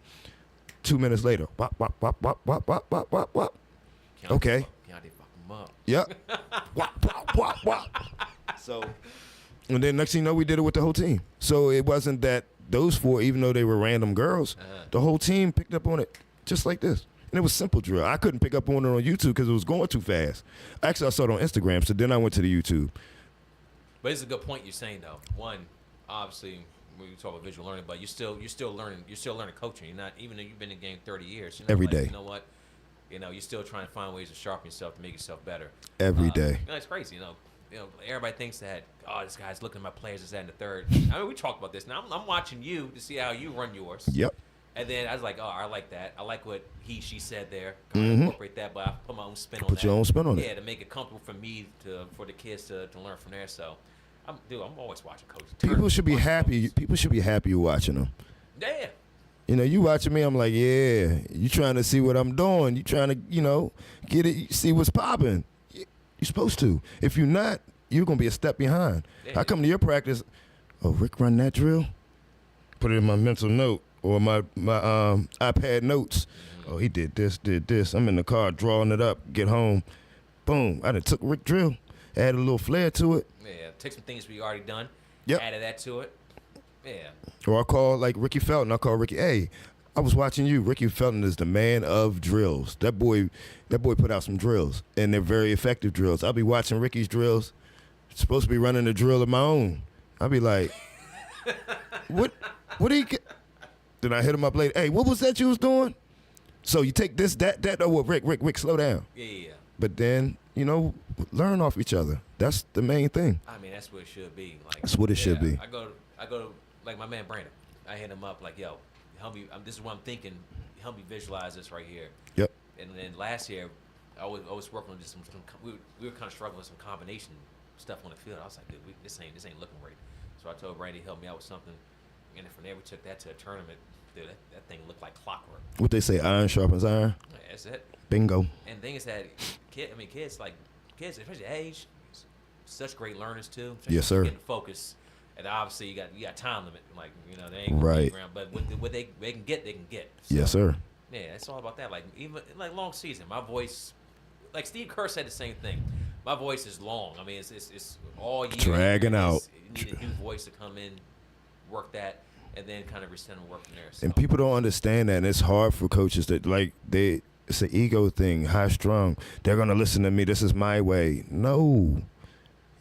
2 minutes later, wop, wop, wop, wop, wop, wop, wop, wop, wop. Okay. Kiante fuck him up. Yep. Wop, wop, wop, wop. So, and then next thing you know, we did it with the whole team. So it wasn't that those 4, even though they were random girls, the whole team picked up on it just like this. And it was simple drill. I couldn't pick up on it on YouTube because it was going too fast. Actually, I saw it on Instagram, so then I went to the YouTube. But it's a good point you're saying, though. One, obviously, we talk about visual learning, but you're still learning. You're still learning coaching. You're not, even though you've been in the game 30 years. Every day. You know what? You're still trying to find ways to sharpen yourself to make yourself better. Every day. It's crazy. Everybody thinks that, this guy's looking at my players, this, that, and the third. I mean, we talked about this. Now, I'm watching you to see how you run yours. Yep. And then I was like, I like that. I like what she said there. Kind of incorporate that, but I put my own spin on that. Put your own spin on it. Yeah, to make it comfortable for me, for the kids to learn from there. So, I'm always watching coaches. People should be happy. People should be happy you're watching them. Yeah. You watching me, I'm like, yeah. You trying to see what I'm doing. You trying to, get it, see what's popping. You're supposed to. If you're not, you're going to be a step behind. Yeah. I come to your practice, Rick run that drill? Put it in my mental note or my iPad notes. Oh, he did this. I'm in the car drawing it up, get home. Boom. I done took Rick drill, added a little flair to it. Yeah, take some things we already done, Yep. added that to it. Yeah. Or I call like Ricky Felton. I call Ricky, hey, I was watching you. Ricky Felton is the man of drills. That boy put out some drills, and they're very effective drills. I'll be watching Ricky's drills. Supposed to be running a drill of my own. I'll be like, what do you get? Then I hit him up later. Hey, what was that you was doing? So you take this, that. Oh, well, Rick, slow down. Yeah. But then, learn off each other. That's the main thing. I mean, that's what it should be. Like, That's what it should be. I go to like my man Brandon. I hit him up like, yo, help me. This is what I'm thinking. Help me visualize this right here. Yep. And then last year, I was working on just we were kind of struggling with some combination stuff on the field. I was like, dude, this ain't looking right. So I told Brandy help me out with something, and then from there we took that to a tournament. Dude, that thing looked like clockwork. What they say, iron sharpens iron. Yeah, that's it. Bingo. And the thing is that kids, especially age, such great learners too. Yes, sir. Getting focused, and obviously you got time limit. Like they ain't gonna right. be around, but what they can get, they can get. So, yes, sir. Yeah, it's all about that. Like even like long season, my voice, like Steve Kerr said the same thing. My voice is long. I mean, it's all year. Dragging out. You need a new voice to come in, work that, and then kind of resend and work from there. So. And people don't understand that, and it's hard for coaches that it's an ego thing, high strung. They're gonna listen to me. This is my way. No,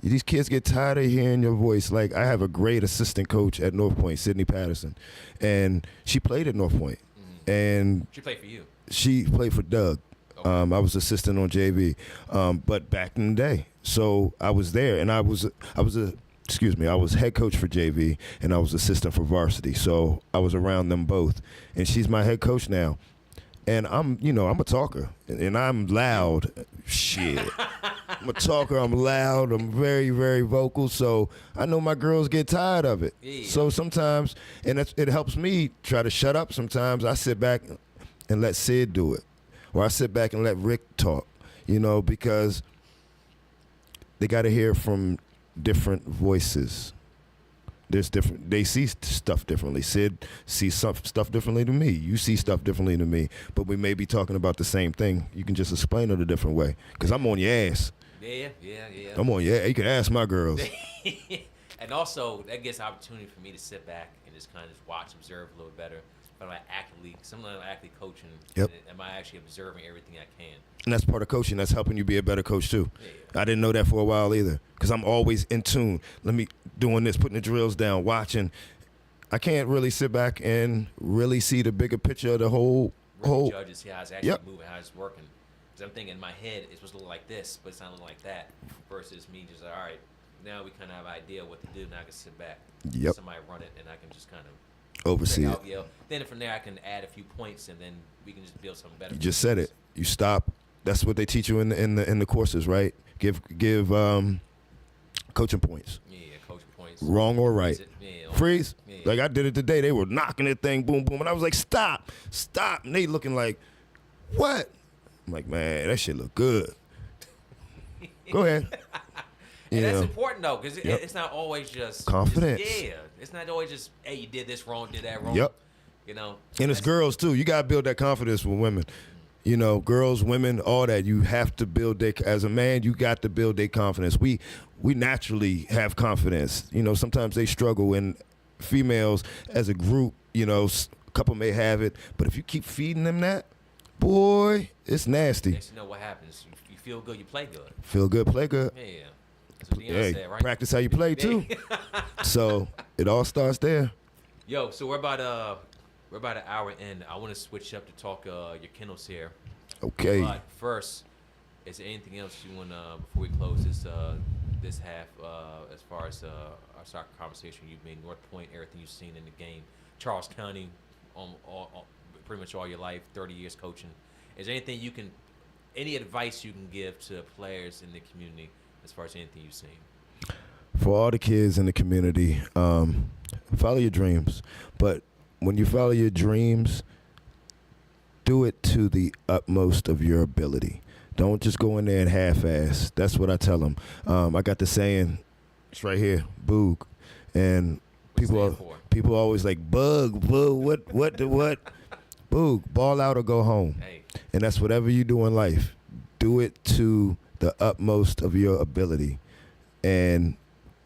these kids get tired of hearing your voice. Like I have a great assistant coach at North Point, Sydney Patterson, and she played at North Point, and she played for you. She played for Doug. Okay. I was assistant on JV, but back in the day, so I was there, and I was head coach for JV, and I was assistant for varsity. So I was around them both, and she's my head coach now. And I'm a talker, and I'm loud. Shit. I'm a talker, I'm loud, I'm very, very vocal, so I know my girls get tired of it. Yeah. So sometimes, and it helps me try to shut up sometimes. I sit back and let Sid do it, or I sit back and let Rick talk, because they got to hear from different voices. There's different. They see stuff differently. Sid sees stuff differently to me. You see stuff differently to me. But we may be talking about the same thing. You can just explain it a different way. Because I'm on your ass. Yeah. I'm on your ass. You can ask my girls. And also, that gives opportunity for me to sit back and just kind of just watch, observe a little better. Am I actively coaching? Yep. Am I actually observing everything I can? And that's part of coaching. That's helping you be a better coach too. Yeah. I didn't know that for a while either, because I'm always in tune. Doing this, putting the drills down, watching. I can't really sit back and really see the bigger picture of the whole. Judge and see how it's actually moving, how it's working. Because I'm thinking in my head it's supposed to look like this, but it's not looking like that. Versus me just like, all right, now we kind of have an idea what to do. Now I can sit back, somebody run it, and I can just kind of oversee it. Then from there I can add a few points, and then we can just build something better. You just said it. You stop. That's what they teach you in the courses, right? Give coaching points. Yeah, coaching points. Wrong or right. Freeze. Yeah. Like I did it today. They were knocking that thing, boom, boom, and I was like, stop. And they looking like, what? I'm like, man, that shit look good. Go ahead. And that's important though, because it's not always just confidence. It's not always just, hey, you did this wrong, did that wrong. Yep. And it's girls too. You gotta build that confidence with women. Girls, women, all that. You have to build as a man, you got to build their confidence. We naturally have confidence. Sometimes they struggle, and females as a group, you know, a couple may have it, but if you keep feeding them that, boy, it's nasty. Next you know what happens. You feel good, you play good. Feel good, play good. Yeah. That's what Deion Hey, said, right? practice how you play too. So it all starts there. Yo, so we're about an hour in. I want to switch up to talk your kennels here. Okay. But first, is there anything else you want to, before we close this half, as far as our soccer conversation? You've made North Point, everything you've seen in the game, Charles County, pretty much all your life, 30 years coaching. Is there anything any advice you can give to players in the community as far as anything you've seen? For all the kids in the community, follow your dreams. But when you follow your dreams, do it to the utmost of your ability. Don't just go in there and half-ass. That's what I tell them. I got the saying, it's right here, boog. And people always like, bug, what? Boog, ball out or go home. Hey. And that's whatever you do in life. Do it to the utmost of your ability. And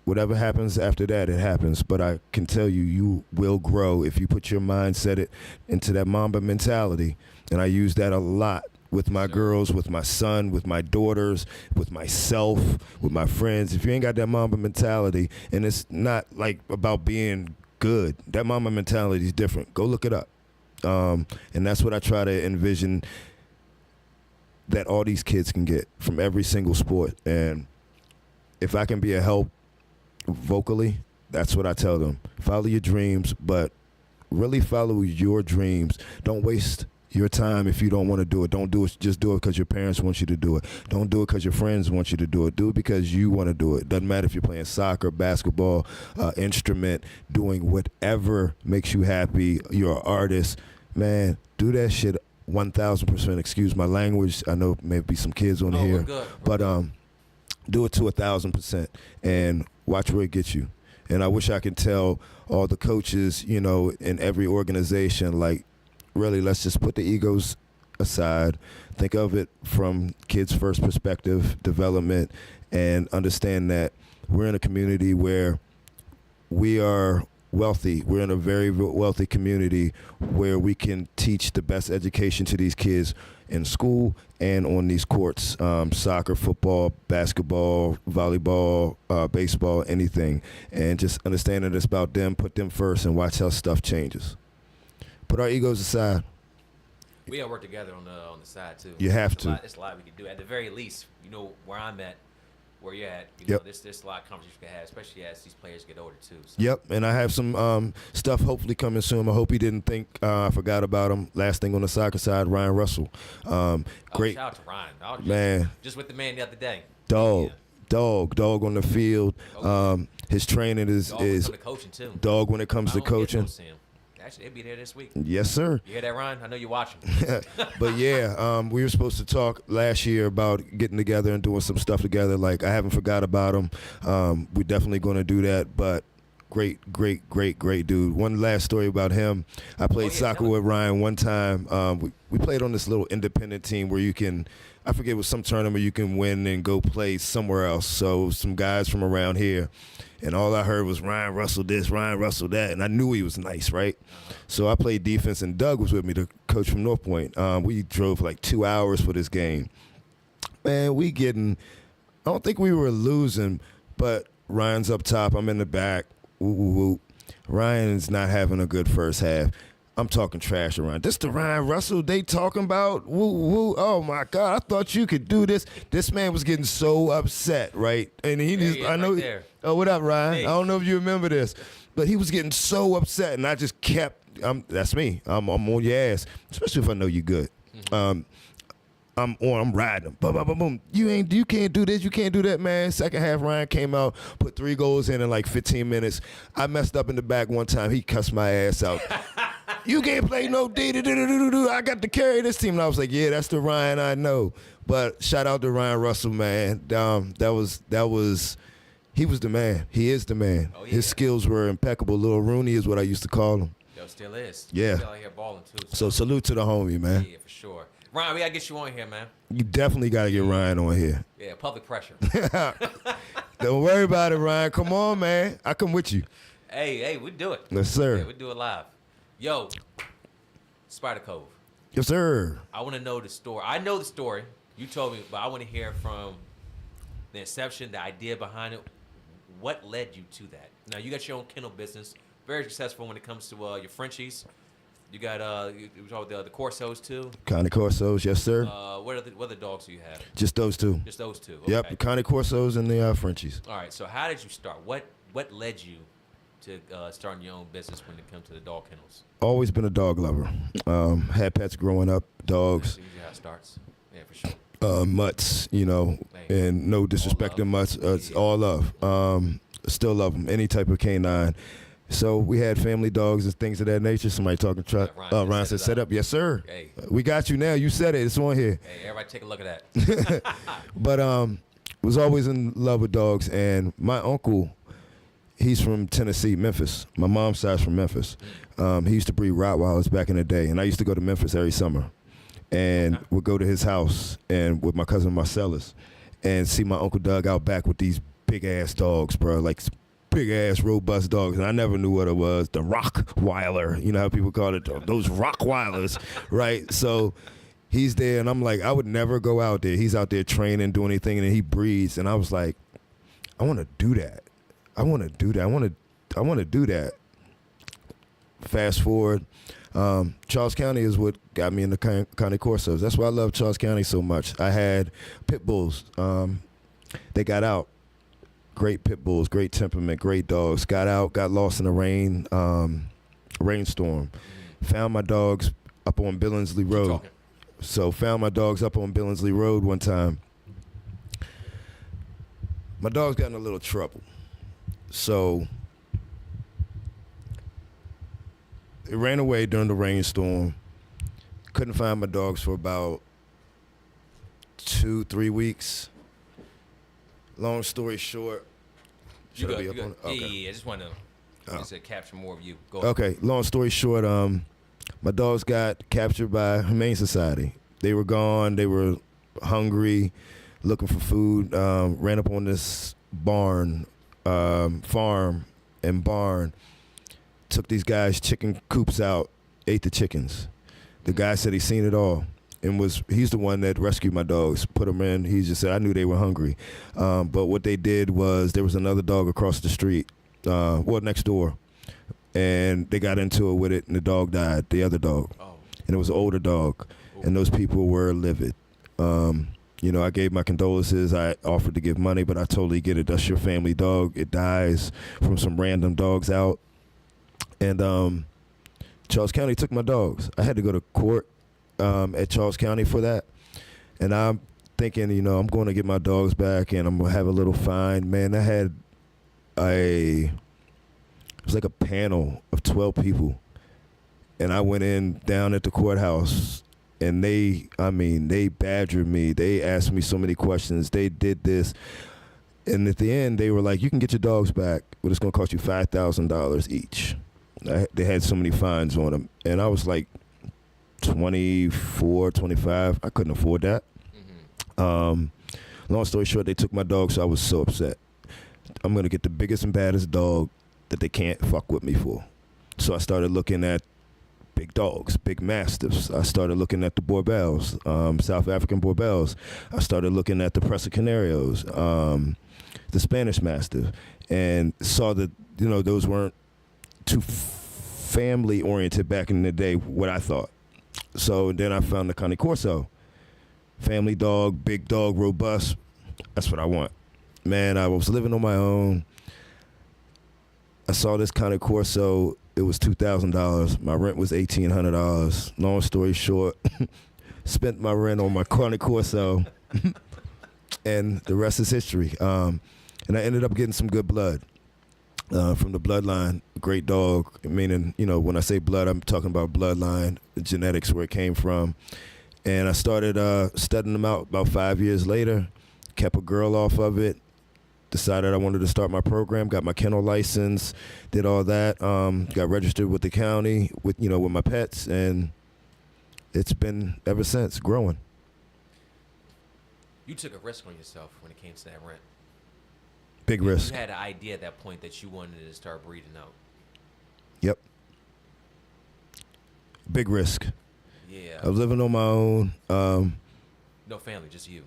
whatever happens after that, it happens. But I can tell you, you will grow if you put your mindset into that Mamba mentality. And I use that a lot with my girls, with my son, with my daughters, with myself, with my friends. If you ain't got that Mamba mentality, and it's not like about being good, that Mamba mentality is different. Go look it up. And that's what I try to envision that all these kids can get from every single sport. And if I can be a help vocally, that's what I tell them. Follow your dreams, but really follow your dreams. Don't waste your time if you don't want to do it. Don't do it. Just do it because your parents want you to do it. Don't do it because your friends want you to do it. Do it because you want to do it. Doesn't matter if you're playing soccer, basketball, instrument, doing whatever makes you happy. You're an artist. Man, do that shit 1,000%. Excuse my language. I know maybe some kids on here. We're good. But do it to 1,000% and watch where it gets you. And I wish I could tell all the coaches, you know, in every organization, like, really, let's just put the egos aside. Think of it from kids' first perspective, development, and understand that we're in a community where we are wealthy. We're in a very wealthy community where we can teach the best education to these kids in school and on these courts, soccer, football, basketball, volleyball, baseball, anything. And just understand that it's about them, put them first, and watch how stuff changes. Put our egos aside. We gotta work together on the side too. You have to. There's a lot we can do. At the very least, you know where I'm at, where you're at. You know, there's a lot of conversations we can have, especially as these players get older too. So. Yep, and I have some stuff hopefully coming soon. I hope he didn't think I forgot about him. Last thing on the soccer side, Ryan Russell. Great. Shout out to Ryan. Man. Just with the man the other day. Dog on the field. His training is when it comes to coaching too. Dog when it comes to coaching. Actually, they'll be there this week. Yes, sir. You hear that, Ryan? I know you're watching. But yeah, we were supposed to talk last year about getting together and doing some stuff together. Like, I haven't forgot about him. We're definitely going to do that. But great dude. One last story about him. I played soccer with Ryan one time. We played on this little independent team where you can, I forget, it was some tournament you can win and go play somewhere else. So some guys from around here. And all I heard was Ryan Russell this, Ryan Russell that. And I knew he was nice, right? So I played defense, and Doug was with me, the coach from North Point. We drove like 2 hours for this game. Man, I don't think we were losing, but Ryan's up top. I'm in the back. Woo, woo, woo. Ryan's not having a good first half. I'm talking trash around. This the Ryan Russell they talking about? Woo, woo. Oh, my God. I thought you could do this. This man was getting so upset, right? And I know. Right, oh, what up, Ryan? Hey. I don't know if you remember this, but he was getting so upset, and I just kept, that's me. I'm on your ass, especially if I know you good. Mm-hmm. I'm riding him. Boom, boom, boom, boom. You can't do this. You can't do that, man. Second half, Ryan came out, put 3 goals in like 15 minutes. I messed up in the back one time. He cussed my ass out. You can't play no D. I got to carry this team. And I was like, yeah, that's the Ryan I know. But shout out to Ryan Russell, man. He was the man. He is the man. Oh, yeah. His skills were impeccable. Little Rooney is what I used to call him. Yo, still is. Yeah. Still out here balling too. So salute to the homie, man. Yeah, for sure. Ryan, we gotta get you on here, man. You definitely got to get Ryan on here. Yeah, public pressure. Don't worry about it, Ryan. Come on, man. I come with you. Hey, we do it. Yes, sir. Yeah, we do it live. Yo, Spider Cove. Yes, sir. I want to know the story. I know the story. You told me, but I want to hear from the inception, the idea behind it. What led you to that? Now, you got your own kennel business. Very successful when it comes to your Frenchies. You got you talk about the Corsos too. Connie Corsos, yes, sir. What other dogs do you have? Just those two. Just those two. Okay. Yep, the Connie Corsos and the Frenchies. All right. So how did you start? What led you to starting your own business when it comes to the dog kennels? Always been a dog lover. Had pets growing up, dogs. That's usually how it starts. Yeah, for sure. Mutts, and no disrespect to mutts. It's all love. Still love them. Any type of canine. So we had family dogs and things of that nature. Somebody talking truck. Ryan said, "Set up, yes, sir." Hey. We got you now. You said it. It's on here. Hey, everybody, take a look at that. But was always in love with dogs, and my uncle, he's from Tennessee, Memphis. My mom's side's from Memphis. He used to breed Rottweilers back in the day, and I used to go to Memphis every summer, and would go to his house and with my cousin Marcellus, and see my uncle Doug out back with these big ass dogs, bro, like big ass robust dogs, and I never knew what it was. The Rockweiler, you know how people call it, those Rockweilers, right? So he's there, and I'm like, I would never go out there. He's out there training, doing anything, and then he breeds, and I was like, I want to do that. I want to do that. I want to do that. Fast forward, Charles County is what got me into Connie Corsos. That's why I love Charles County so much. I had pit bulls. They got out. Great pit bulls, great temperament, great dogs. Got out, got lost in a rainstorm. Found my dogs up on Billingsley Road. So found my dogs up on Billingsley Road one time. My dogs got in a little trouble. So it ran away during the rainstorm. Couldn't find my dogs for about 2-3 weeks. Long story short. Should I be up on it? Okay. Yeah, I just want to capture more of you. Go Okay, long story short, my dogs got captured by Humane Society. They were gone. They were hungry, looking for food. Ran up on this farm and barn. Took these guys' chicken coops out, ate the chickens. The guy said he seen it all. And he's the one that rescued my dogs, put them in. He just said, I knew they were hungry. But what they did was there was another dog across the street, next door. And they got into it with it, and the dog died, the other dog. Oh. And it was an older dog. Ooh. And those people were livid. I gave my condolences. I offered to give money, but I totally get it. That's your family dog. It dies from some random dogs out. And Charles County took my dogs. I had to go to court. At Charles County for that, and I'm thinking, I'm going to get my dogs back, and I'm gonna have a little fine. Man, I had it was like a panel of 12 people, and I went in down at the courthouse, and they badgered me. They asked me so many questions. They did this, and at the end, they were like, "You can get your dogs back, but it's gonna cost you $5,000 each." They had so many fines on them, and I was like 24, 25. I couldn't afford that. Long story short, they took my dog, so I was so upset. I'm going to get the biggest and baddest dog that they can't fuck with me for. So I started looking at big dogs, big mastiffs. I started looking at the Borbels, South African Borbels. I started looking at the Presa Canarios, the Spanish Mastiff, and saw that, those weren't too family-oriented back in the day, what I thought. So then I found the Connie Corso. Family dog, big dog, robust. That's what I want. Man, I was living on my own. I saw this Connie Corso. It was $2,000. My rent was $1,800. Long story short, spent my rent on my Connie Corso. And the rest is history. And I ended up getting some good blood. From the bloodline, great dog, meaning, when I say blood, I'm talking about bloodline, the genetics, where it came from. And I started studying them out about 5 years later, kept a girl off of it, decided I wanted to start my program, got my kennel license, did all that, got registered with the county, with my pets, and it's been ever since growing. You took a risk on yourself when it came to that rent. Big risk. You had an idea at that point that you wanted to start breeding out. Yep. Big risk. Yeah. I was living on my own. No family, just you.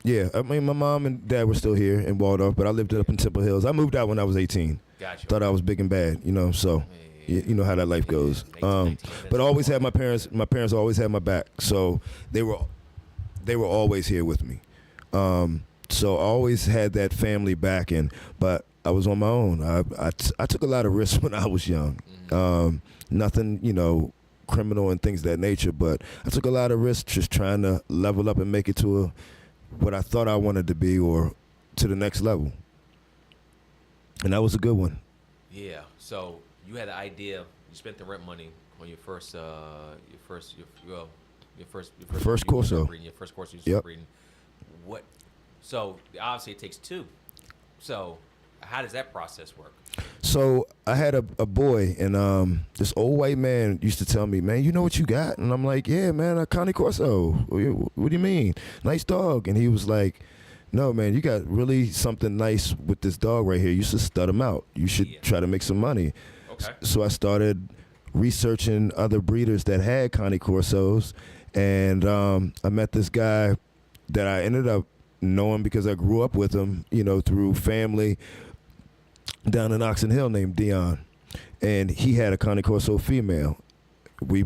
Yeah, I mean, my mom and dad were still here in Waldorf, but I lived up in Temple Hills. I moved out when I was 18. Gotcha. Thought I was big and bad, so you know how that life goes. 19, but I always had my parents always had my back, so they were always here with me. So I always had that family backing, but I was on my own. I took a lot of risks when I was young. Nothing, criminal and things of that nature, but I took a lot of risks just trying to level up and make it to what I thought I wanted to be or to the next level. And that was a good one. Yeah. So you had the idea. You spent the rent money on your first Corso. Your first Corso you started breeding. What? So obviously it takes two. So how does that process work? So I had a boy, and this old white man used to tell me, "Man, you know what you got?" And I'm like, "Yeah, man, a Connie Corso. What do you mean? Nice dog." And he was like, "No, man, you got really something nice with this dog right here. You should stud him out. You should try to make some money." Okay. So I started researching other breeders that had Connie Corsos, and I met this guy that I ended up knowing because I grew up with him, through family down in Oxon Hill named Dion, and he had a Connie Corso female. We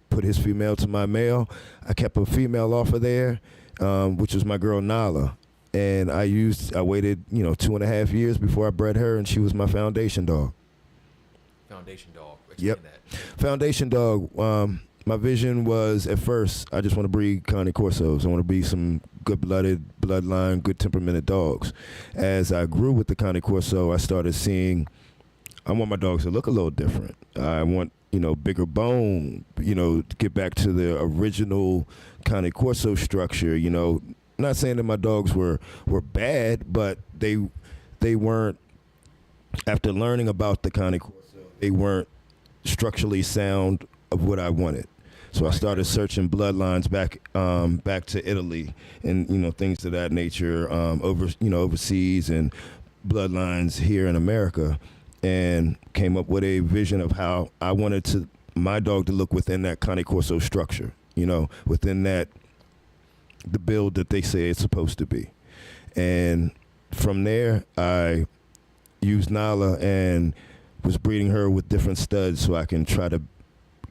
put his female to my male. I kept a female off of there, which was my girl Nala, and I waited 2.5 years before I bred her, and she was my foundation dog. Foundation dog. Explain that. Foundation dog. My vision was, at first, I just want to breed Connie Corsos. I want to breed some good-blooded, bloodline, good temperamented dogs. As I grew with the Connie Corso, I started seeing, I want my dogs to look a little different. I want, bigger bone, to get back to the original Connie Corso structure, Not saying that my dogs were bad, but they weren't, after learning about the Connie Corso, they weren't structurally sound of what I wanted. So I started searching bloodlines back to Italy and things of that nature, overseas, and bloodlines here in America, and came up with a vision of how I wanted my dog to look within that Connie Corso structure, within the build that they say it's supposed to be. And from there, I used Nala and was breeding her with different studs so I can try to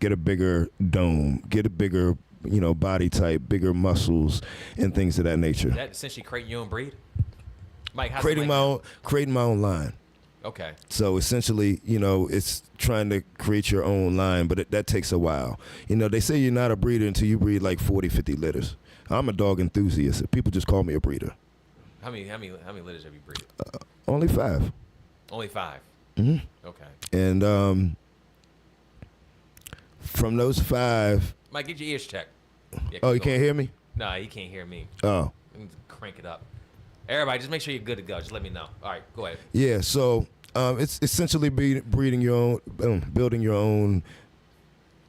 get a bigger dome, get a bigger, body type, bigger muscles, and things of that nature. Is that essentially creating your own breed? Mike, creating my own line. Okay. So essentially, it's trying to create your own line, but that takes a while. They say you're not a breeder until you breed like 40, 50 litters. I'm a dog enthusiast. People just call me a breeder. How many litters have you breeded? Only 5. Only 5. Mm-hmm. Okay. And from those 5, Mike, get your ears checked. Yeah, you can't hear me? No, you can't hear me. Oh. Let me crank it up. Everybody, just make sure you're good to go. Just let me know. All right, go ahead. Yeah, so it's essentially breeding your own, building your own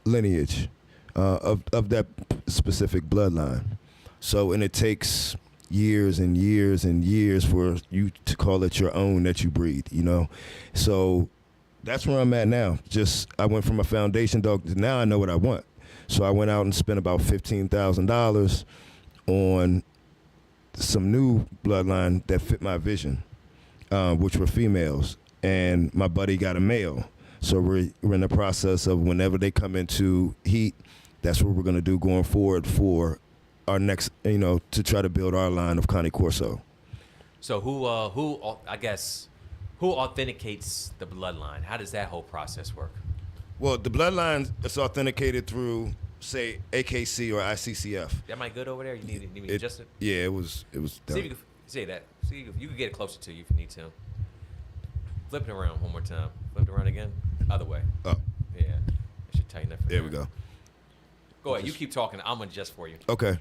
lineage of that specific bloodline. So, and it takes years and years and years for you to call it your own that you breed, So that's where I'm at now. I went from a foundation dog to now I know what I want. So I went out and spent about $15,000 on some new bloodline that fit my vision, which were females. And my buddy got a male. So we're in the process of whenever they come into heat, that's what we're going to do going forward for our next, to try to build our line of Connie Corso. So who authenticates the bloodline? How does that whole process work? Well, the bloodline is authenticated through, say, AKC or ICCF. That might good over there? You need me to adjust it? Yeah, it was done. See if you can say that. See if you can get it closer to you if you need to. Flip it around one more time. Flip it around again. Other way. Oh. Yeah. I should tighten that for There we go. Go ahead. You keep talking. I'm going to adjust for you. Okay.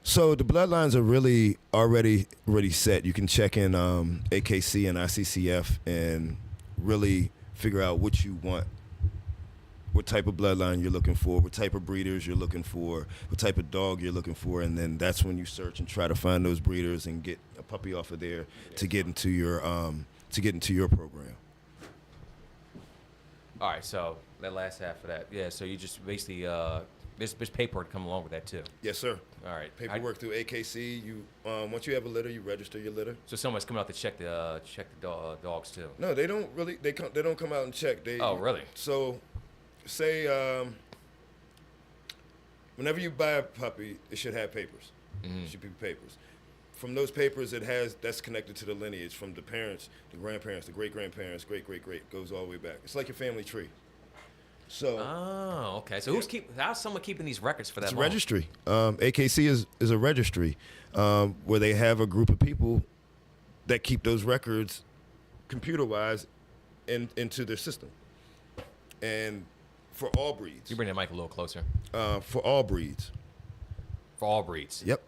So the bloodlines are really already set. You can check in AKC and ICCF and really figure out what you want what type of bloodline you're looking for, what type of breeders you're looking for, what type of dog you're looking for, and then that's when you search and try to find those breeders and get a puppy off of there to get into your program. All right, so that last half of that, yeah. So you just basically there's paperwork to come along with that too. Yes, sir. All right, Paperwork through AKC. You once you have a litter, you register your litter. So someone's coming out to check the dogs too. No, they don't really. They don't come out and check. Oh, really? So, say whenever you buy a puppy, it should have papers. It should be papers. From those papers, that's connected to the lineage from the parents, the grandparents, the great grandparents, great goes all the way back. It's like your family tree. So. Oh, okay. So how's someone keeping these records for that long? It's a registry. AKC is a registry where they have a group of people that keep those records computer-wise into their system. And for all breeds. You bring that mic a little closer. For all breeds. For all breeds. Yep.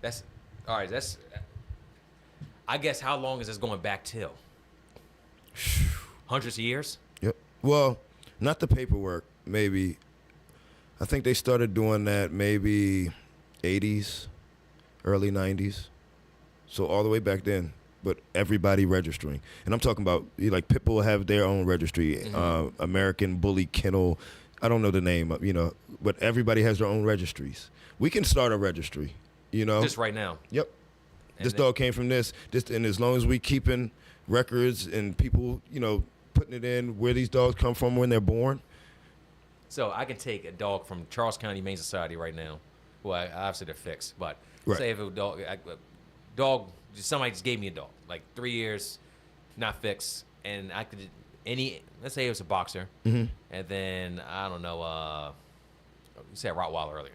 That's all right. That's. I guess how long is this going back till? Hundreds of years. Yep. Well, not the paperwork. Maybe. I think they started doing that maybe 80s, early 90s. So all the way back then. But everybody registering. And I'm talking about, like, Pitbull have their own registry. American Bully Kennel. I don't know the name, but everybody has their own registries. We can start a registry, Just right now. Yep. This dog came from this, and as long as we keeping records and people, putting it in where these dogs come from when they're born. So I can take a dog from Charles County Humane Society right now. Well, obviously they're fixed, but Right. say if a somebody just gave me a dog, like 3 years, not fixed, and I could let's say it was a boxer, and then I don't know, you said Rottweiler earlier.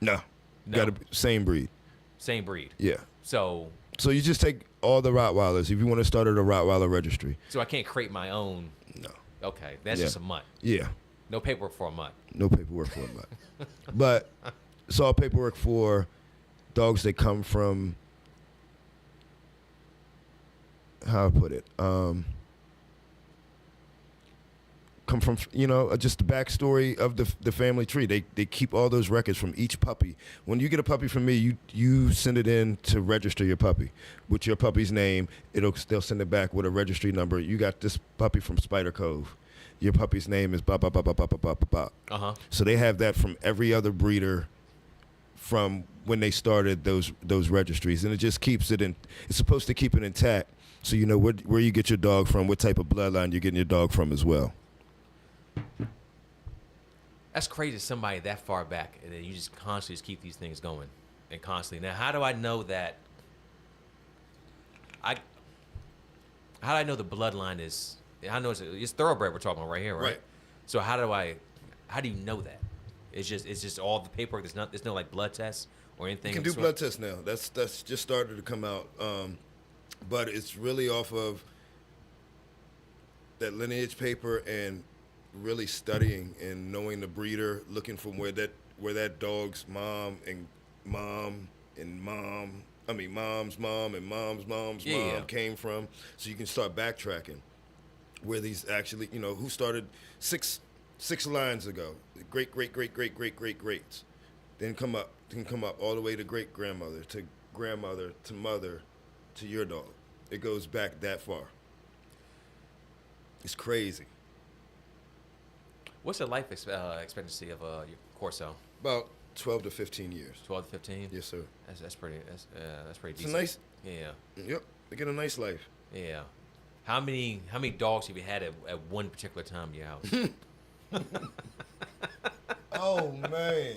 No. No. Got to be same breed. Same breed. Yeah. So you just take all the Rottweilers if you want to start at a Rottweiler registry. I can't create my own. No. Okay, that's Yeah. just a mutt. Yeah. No paperwork for a mutt. No paperwork for a mutt. But it's all paperwork for dogs that come from, how I put it, come from, just the backstory of the family tree. They keep all those records from each puppy. When you get a puppy from me, you send it in to register your puppy with your puppy's name. They'll send it back with a registry number. You got this puppy from Spider Cove. Your puppy's name is blah blah blah blah blah blah blah blah. So they have that from every other breeder from when they started those registries, and it just keeps it in. It's supposed to keep it intact, so you know where you get your dog from, what type of bloodline you're getting your dog from as well. That's crazy. Somebody that far back, and then you just constantly just keep these things going, and constantly. Now, how do I know that? How do I know the bloodline is? I know it's thoroughbred we're talking about right here, right? Right. So how do you know that? It's just all the paperwork. There's no like blood tests or anything. You can do blood tests now. That's just started to come out, but it's really off of that lineage paper and really studying and knowing the breeder, looking from where that dog's mom's mom and mom's mom came from, so you can start backtracking where these actually, who started six lines ago, great greats, then come up all the way to great grandmother to mother to your dog. It goes back that far. It's crazy. What's the life expectancy of your Corso? About 12 to 15 years. 12 to 15. Yes, sir. That's pretty. That's pretty It's decent. nice. Yeah. Yep. They get a nice life. Yeah. How many dogs have you had at one particular time in your house? Oh man.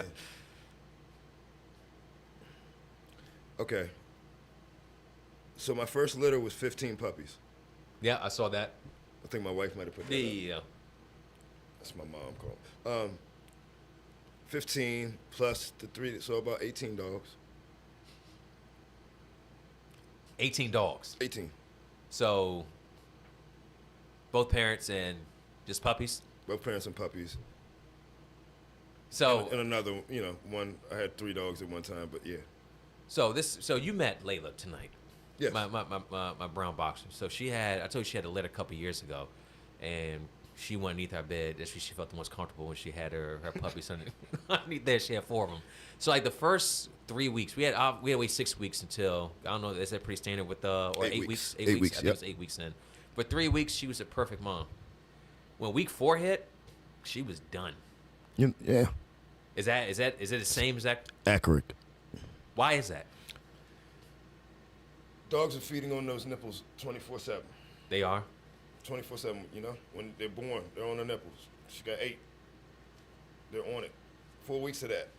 Okay. So my first litter was 15 puppies. Yeah, I saw that. I think my wife might have put that up. Yeah. That's my mom called. 15 plus the 3, so about 18 dogs. 18 dogs. 18. So both parents and just puppies. Both parents and puppies. So and another, one. I had 3 dogs at one time, but yeah. So you met Layla tonight. Yes. My brown boxer. So I told you she had a litter a couple years ago, and she went underneath our bed. That's where she felt the most comfortable when she had her puppies underneath there. She had 4 of them. So like the first 3 weeks, we had to wait 6 weeks until, I don't know, is that pretty standard with or 8 weeks? 8 weeks. I think it was 8 weeks in. For 3 weeks, she was a perfect mom. When week 4 hit, she was done. Yeah. Is it the same as that? Accurate. Why is that? Dogs are feeding on those nipples 24/7. They are? 24/7, you know? When they're born, they're on the nipples. She got 8. They're on it. 4 weeks of that.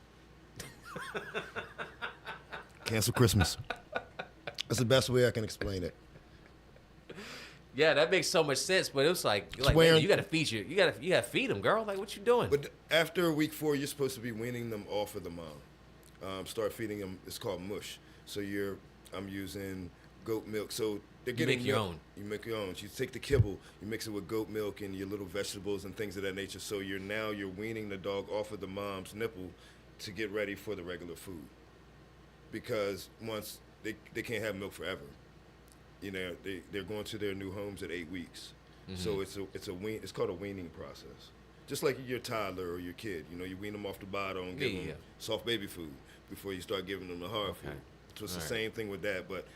Cancel Christmas. That's the best way I can explain it. Yeah, that makes so much sense. But it was like man, you gotta feed you gotta feed them, girl. Like, what you doing? But after week 4, you're supposed to be weaning them off of the mom. Start feeding them. It's called mush. So I'm using goat milk. So they're getting make your own. You make your own. You take the kibble, you mix it with goat milk and your little vegetables and things of that nature. So you're weaning the dog off of the mom's nipple to get ready for the regular food. Because once they can't have milk forever. You know, they're going to their new homes at 8 weeks. Mm-hmm. So it's called a weaning process. Just like your toddler or your kid, you know, you wean them off the bottle and give them soft baby food before you start giving them the hard food. So it's the same thing with that. But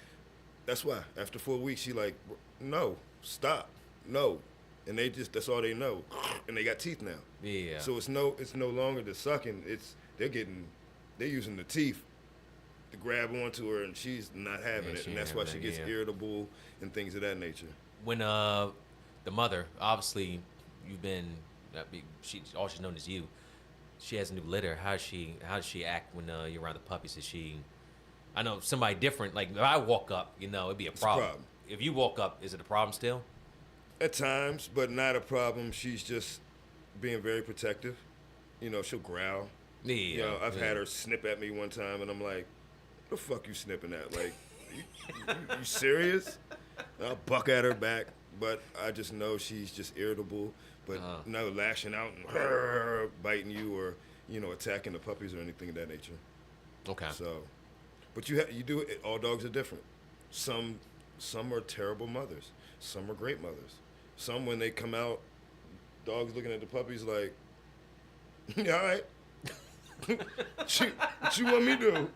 that's why after 4 weeks, she like, no, stop, no, and that's all they know, and they got teeth now. Yeah. So it's no longer the sucking. They're using the teeth to grab onto her, and she's not having it, and that's why she gets irritable and things of that nature. When the mother, obviously, all she's known is you. She has a new litter. How does she act when you're around the puppies? I know somebody different. Like if I walk up, you know, it'd be a problem. It's a problem. If you walk up, is it a problem still? At times, but not a problem. She's just being very protective. You know, she'll growl. Yeah. You know, I've had her snip at me one time, and I'm like, "What the fuck you snipping at? Like, you serious?" And I'll buck at her back, but I just know she's just irritable. But no lashing out and biting you or, you know, attacking the puppies or anything of that nature. Okay. So, but you do it. All dogs are different. Some are terrible mothers. Some are great mothers. Some, when they come out, dogs looking at the puppies like, "Yeah, all right. what you want me to do?"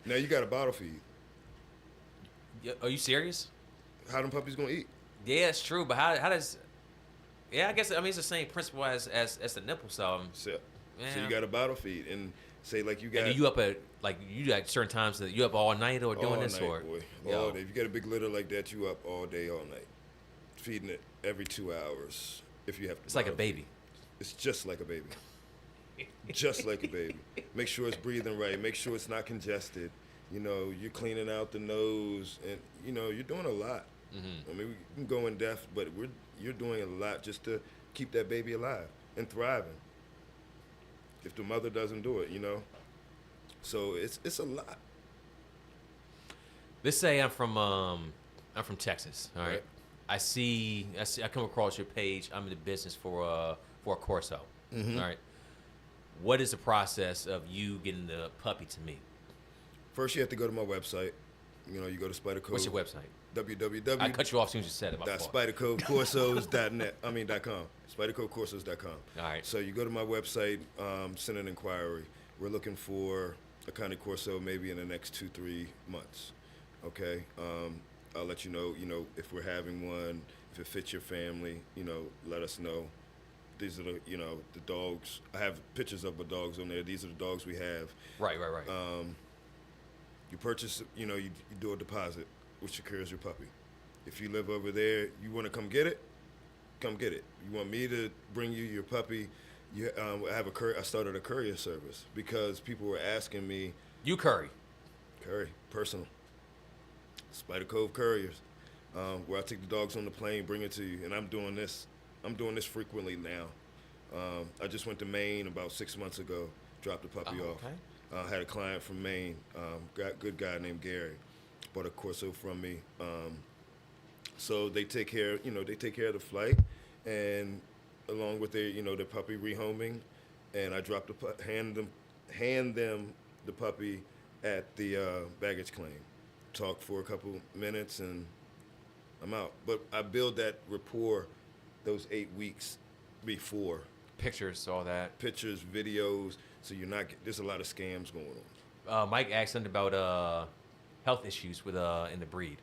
Now you got a bottle feed. Are you serious? How them puppies gonna eat? Yeah, it's true. But how does? Yeah, I guess it's the same principle as the nipple. So you got a bottle feed, and say like you got. And you up at you got certain times that you up all night or doing this night, or boy. All day. If you got a big litter like that, you up all day, all night, feeding it every 2 hours. If you have to. It's like a baby. It's just like a baby. Just like a baby. Make sure it's breathing right. Make sure it's not congested. You know, you're cleaning out the nose, and you know you're doing a lot. Mm-hmm. I mean, we can go in depth, but you're doing a lot just to keep that baby alive and thriving. If the mother doesn't do it, you know. So it's a lot. Let's say I'm from Texas. All right. I come across your page. I'm in the business for a Corso. Mm-hmm. All right. What is the process of you getting the puppy to me? First, you have to go to my website. You know, you go to Spider Cove. What's your website? www. I cut you off as soon as you said it. SpiderCoveCorsos.com. SpiderCoveCorsos.com. All right. So you go to my website, send an inquiry. We're looking for a Kiante Corso maybe in the next 2-3 months. Okay. I'll let you know. You know, if we're having one, if it fits your family. You know, let us know. These are the dogs. I have pictures of the dogs on there. These are the dogs we have. Right. You purchase, you do a deposit, which secures your puppy. If you live over there, you want to come get it, come get it. You want me to bring you your puppy, I started a courier service because people were asking me. You curry, personal. Spider Cove Couriers, where I take the dogs on the plane, bring it to you, and I'm doing this frequently now. I just went to Maine about 6 months ago, dropped the puppy off. Okay. Had a client from Maine, good guy named Gary, bought a Corso from me. So they take care of the flight, and along with their puppy rehoming, and I hand them the puppy at the baggage claim. Talk for a couple minutes, and I'm out. But I build that rapport those 8 weeks before. Pictures, all that. Pictures, videos, so you're not. There's a lot of scams going on. Mike asked something about health issues with in the breed.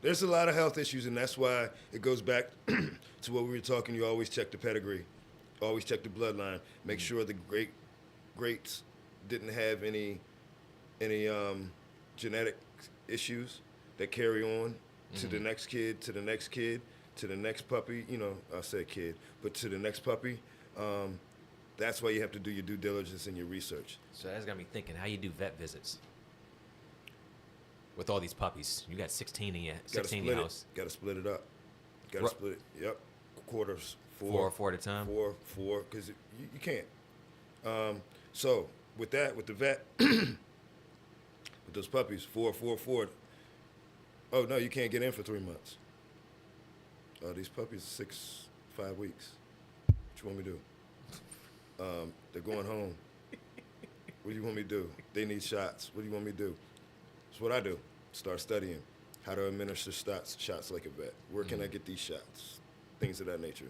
There's a lot of health issues, and that's why it goes back to what we were talking. You always check the pedigree, always check the bloodline. Make sure the greats didn't have any genetic issues that carry on to the next kid, to the next kid, to the next puppy. You know, I said kid, but to the next puppy. That's why you have to do your due diligence and your research. So that's got me thinking, how you do vet visits with all these puppies? You got 16 in your house. Got to split it up. Got to split it. Yep. Quarters. Four at a time. Four, because you can't. So with that, with the vet, with those puppies, four. Oh no, you can't get in for 3 months. Oh, these puppies are 5 weeks. What you want me to do? They're going home. What do you want me to do? They need shots. What do you want me to do? That's what I do. Start studying how to administer shots like a vet. Where can I get these shots? Things of that nature.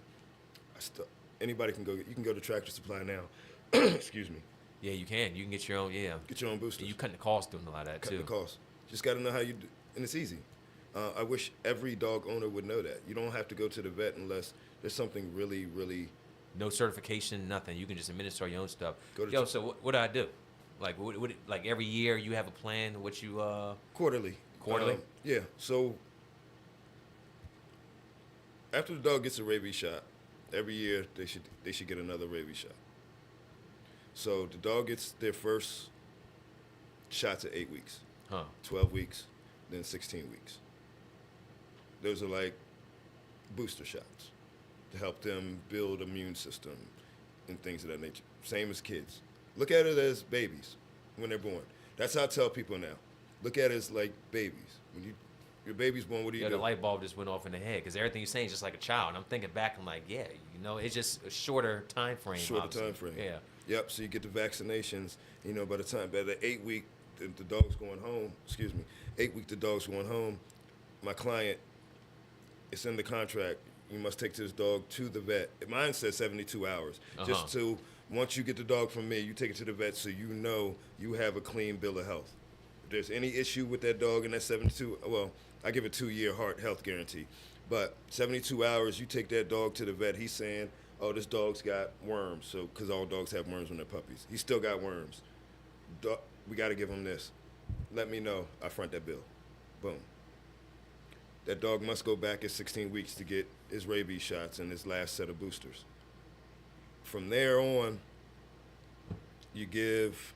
Anybody can go. You can go to Tractor Supply now. Excuse me. Yeah, you can. You can get your own. Yeah. Get your own boosters. And you cutting the cost doing a lot of that too. Cutting the cost. Just got to know how you do, and it's easy. I wish every dog owner would know that. You don't have to go to the vet unless there's something really, really. No certification, nothing. You can just administer your own stuff. So what do I do? Like, like every year you have a plan? What you Quarterly. Quarterly? Yeah. So after the dog gets a rabies shot, every year they should get another rabies shot. So the dog gets their first shots at 8 weeks, 12 weeks, then 16 weeks. Those are like booster shots to help them build immune system and things of that nature. Same as kids. Look at it as babies when they're born. That's how I tell people now. Look at it as like babies. When your baby's born, what do you do? The light bulb just went off in the head because everything you're saying is just like a child. And I'm thinking back, I'm like, yeah, it's just a shorter time frame. Time frame. Yeah. Yep. So you get the vaccinations. By the 8 week, the dog's going home. 8 week, the dog's going home. My client, it's in the contract. You must take this dog to the vet. Mine says 72 hours. Just to, once you get the dog from me, you take it to the vet so you know you have a clean bill of health. If there's any issue with that dog in that 72, well, I give a 2-year health guarantee. But 72 hours, you take that dog to the vet. He's saying, oh, this dog's got worms. So, because all dogs have worms when they're puppies. He's still got worms. We got to give him this. Let me know. I front that bill. Boom. That dog must go back at 16 weeks to get his rabies shots and his last set of boosters. From there on, you give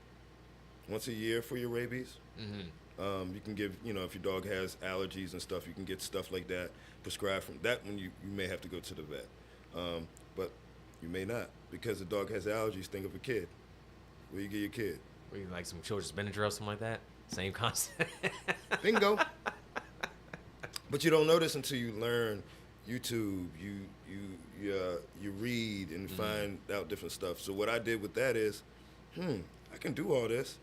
once a year for your rabies. You can give, if your dog has allergies and stuff, you can get stuff like that prescribed from that when you may have to go to the vet. But you may not because the dog has allergies. Think of a kid. Where you get your kid? Like some children's Benadryl, something like that? Same concept. Bingo. But you don't notice until you learn YouTube, you read and find out different stuff. So what I did with that is, I can do all this,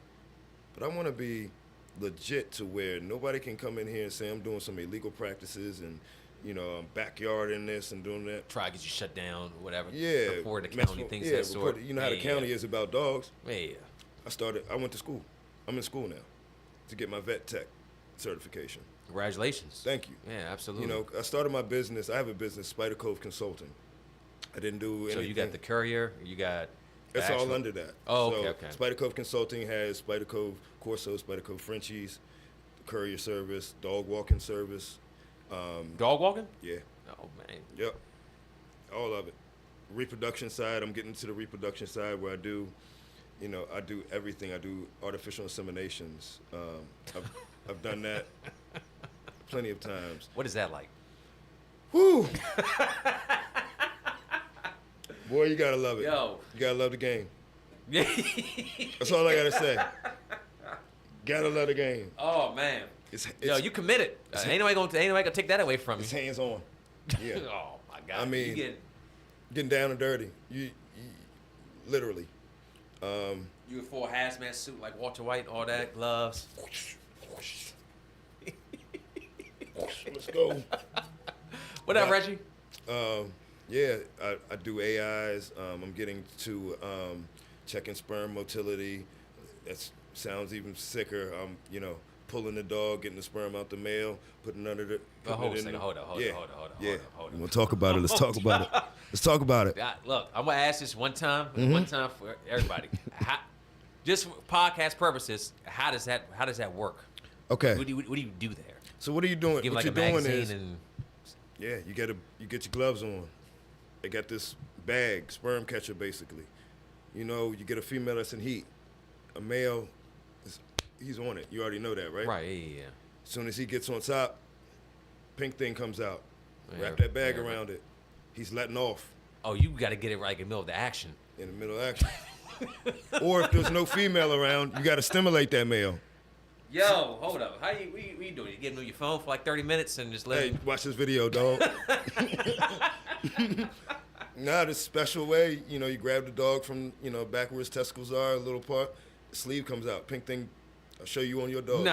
but I want to be legit to where nobody can come in here and say I'm doing some illegal practices and, I'm backyarding this and doing that. Try to get you shut down, whatever. Yeah. Report the county, things of that sort. You know how the county is about dogs. Yeah. I went to school. I'm in school now to get my vet tech certification. Congratulations. Thank you. Yeah, absolutely. I started my business. I have a business, Spider Cove Consulting. I didn't do anything. So you got the courier, you got... It's all under that. Oh, so okay. Spider Cove Consulting has Spider Cove Corsos, Spider Cove Frenchies, courier service, dog walking service. Dog walking? Yeah. Oh, man. Yep. All of it. Reproduction side, I'm getting to the reproduction side where I do everything. I do artificial inseminations. I've done that plenty of times. What is that like? Whew. Boy, you gotta love it. Yo. You gotta love the game. Yeah. That's all I gotta say. Gotta love the game. Oh man. It's you committed. Ain't nobody gonna take that away from you. It's hands on. Yeah. Oh my God. I mean, getting down and dirty. You literally. You a full hazmat suit like Walter White, all that, gloves. Let's go. What up, Reggie? Yeah, I do AIs. I'm getting to checking sperm motility. That sounds even sicker. Pulling the dog, getting the sperm out the male, putting it under the. Hold on. You Hold on. want to talk about it? Let's talk about it. Let's talk about it. Look, I'm gonna ask this one time for everybody. Just for podcast purposes, how does that work? Okay. What do you do there? So what are you doing? Give what like you're a doing magazine is, you get your gloves on. They got this bag, sperm catcher, basically. You get a female that's in heat. A male, he's on it. You already know that, right? Right. Yeah. As soon as he gets on top, pink thing comes out. Yeah, Wrap that bag around it. He's letting off. Oh, you got to get it right in the middle of the action. In the middle of action. Or if there's no female around, you got to stimulate that male. Yo, hold up. How you doing? You getting on your phone for like 30 minutes and just let watch this video, dog. This special way, you grab the dog from, back where his testicles are, a little part, the sleeve comes out, pink thing. I'll show you on your dog.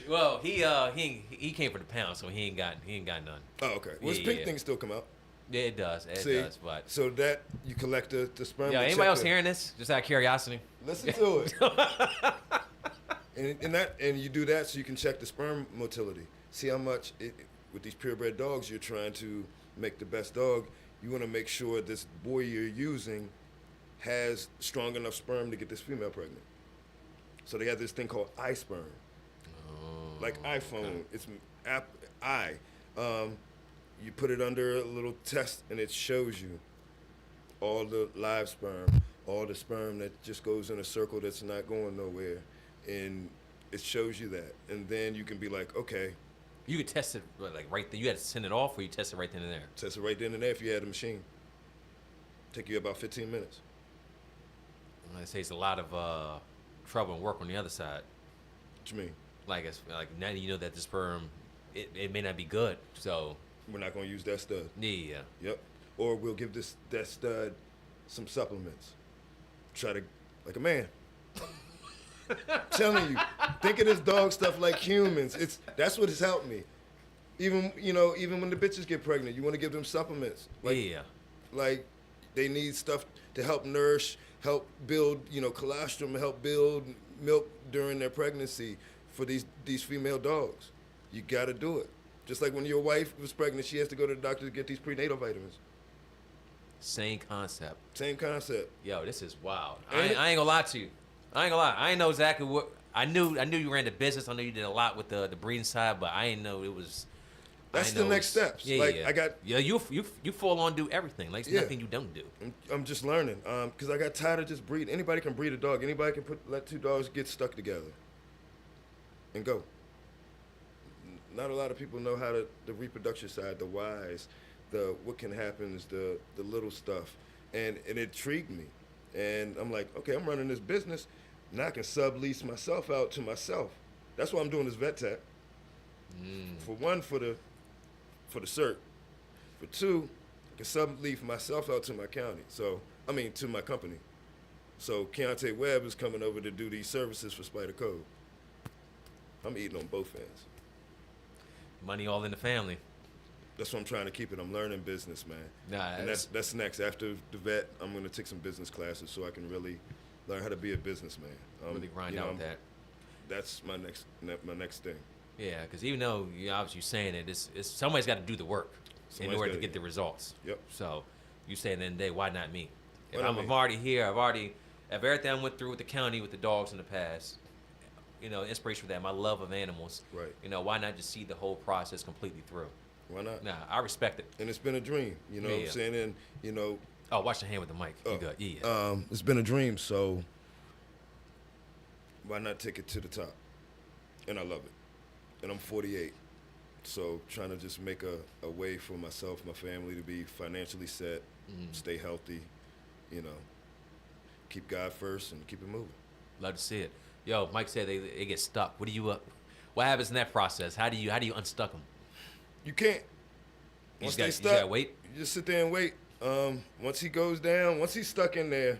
Well, he came for the pound, so he ain't got none. Oh, okay. Well, his pink thing still come out. Yeah, it does. It does. But so that you collect the sperm. Yeah. Anybody else hearing this? Just out of curiosity. Listen to it. and you do that so you can check the sperm motility. See how much with these purebred dogs you're trying to make the best dog. You want to make sure this boy you're using has strong enough sperm to get this female pregnant. So they have this thing called iSperm. Like iPhone. Okay. It's I. You put it under a little test and it shows you all the live sperm, all the sperm that just goes in a circle that's not going nowhere. And it shows you that. And then you can be like, okay. You could test it like right there. You had to send it off, or you test it right then and there? Test it right then and there if you had a machine. Take you about 15 minutes. I'd say it's a lot of trouble and work on the other side. What you mean? Like now you know that the sperm, it may not be good, so we're not gonna use that stud. Yeah. Yep. Or we'll give that stud some supplements. Try to like a man. I'm telling you, think of this dog stuff like humans. That's what has helped me. Even when the bitches get pregnant, you want to give them supplements. Like they need stuff to help nourish, help build, colostrum, help build milk during their pregnancy for these female dogs. You got to do it. Just like when your wife was pregnant, she has to go to the doctor to get these prenatal vitamins. Same concept. Yo, this is wild. I ain't gonna lie to you. I ain't know exactly what. I knew you ran the business. I knew you did a lot with the breeding side, but I didn't know it was. That's the next steps. You full on do everything. Like nothing you don't do. I'm just learning. Because I got tired of just breeding. Anybody can breed a dog. Anybody can let two dogs get stuck together and go. Not a lot of people know how the reproduction side, the whys, what can happen is the little stuff, and it intrigued me. And I'm like, okay, I'm running this business. Now I can sublease myself out to myself. That's why I'm doing this vet tech. For one, for the cert. For two, I can sublease myself out to my county. To my company. So Kiante Webb is coming over to do these services for Spider Cove. I'm eating on both ends. Money all in the family. That's what I'm trying to keep it. I'm learning business, man. And that's next. After the vet, I'm going to take some business classes so I can really learn how to be a businessman. Really grind out that. That's my next thing. Yeah, because even though obviously you're saying it, it's somebody's got to do the work in order to get the results. Yep. So you say at the end of the day, why not me? If I'm already here, if everything I went through with the county, with the dogs in the past, inspiration for that, my love of animals. Right. Why not just see the whole process completely through? Why not? Nah, I respect it. And it's been a dream, what I'm saying? And, Oh, watch your hand with the mic. You good. Yeah. It's been a dream, so why not take it to the top? And I love it. And I'm 48. So trying to just make a way for myself, my family to be financially set, stay healthy, keep God first and keep it moving. Love to see it. Yo, Mike said they get stuck. What happens in that process? How do you unstuck them? You can't. Once they stuck, you gotta wait? You just sit there and wait. Once he goes down, once he's stuck in there,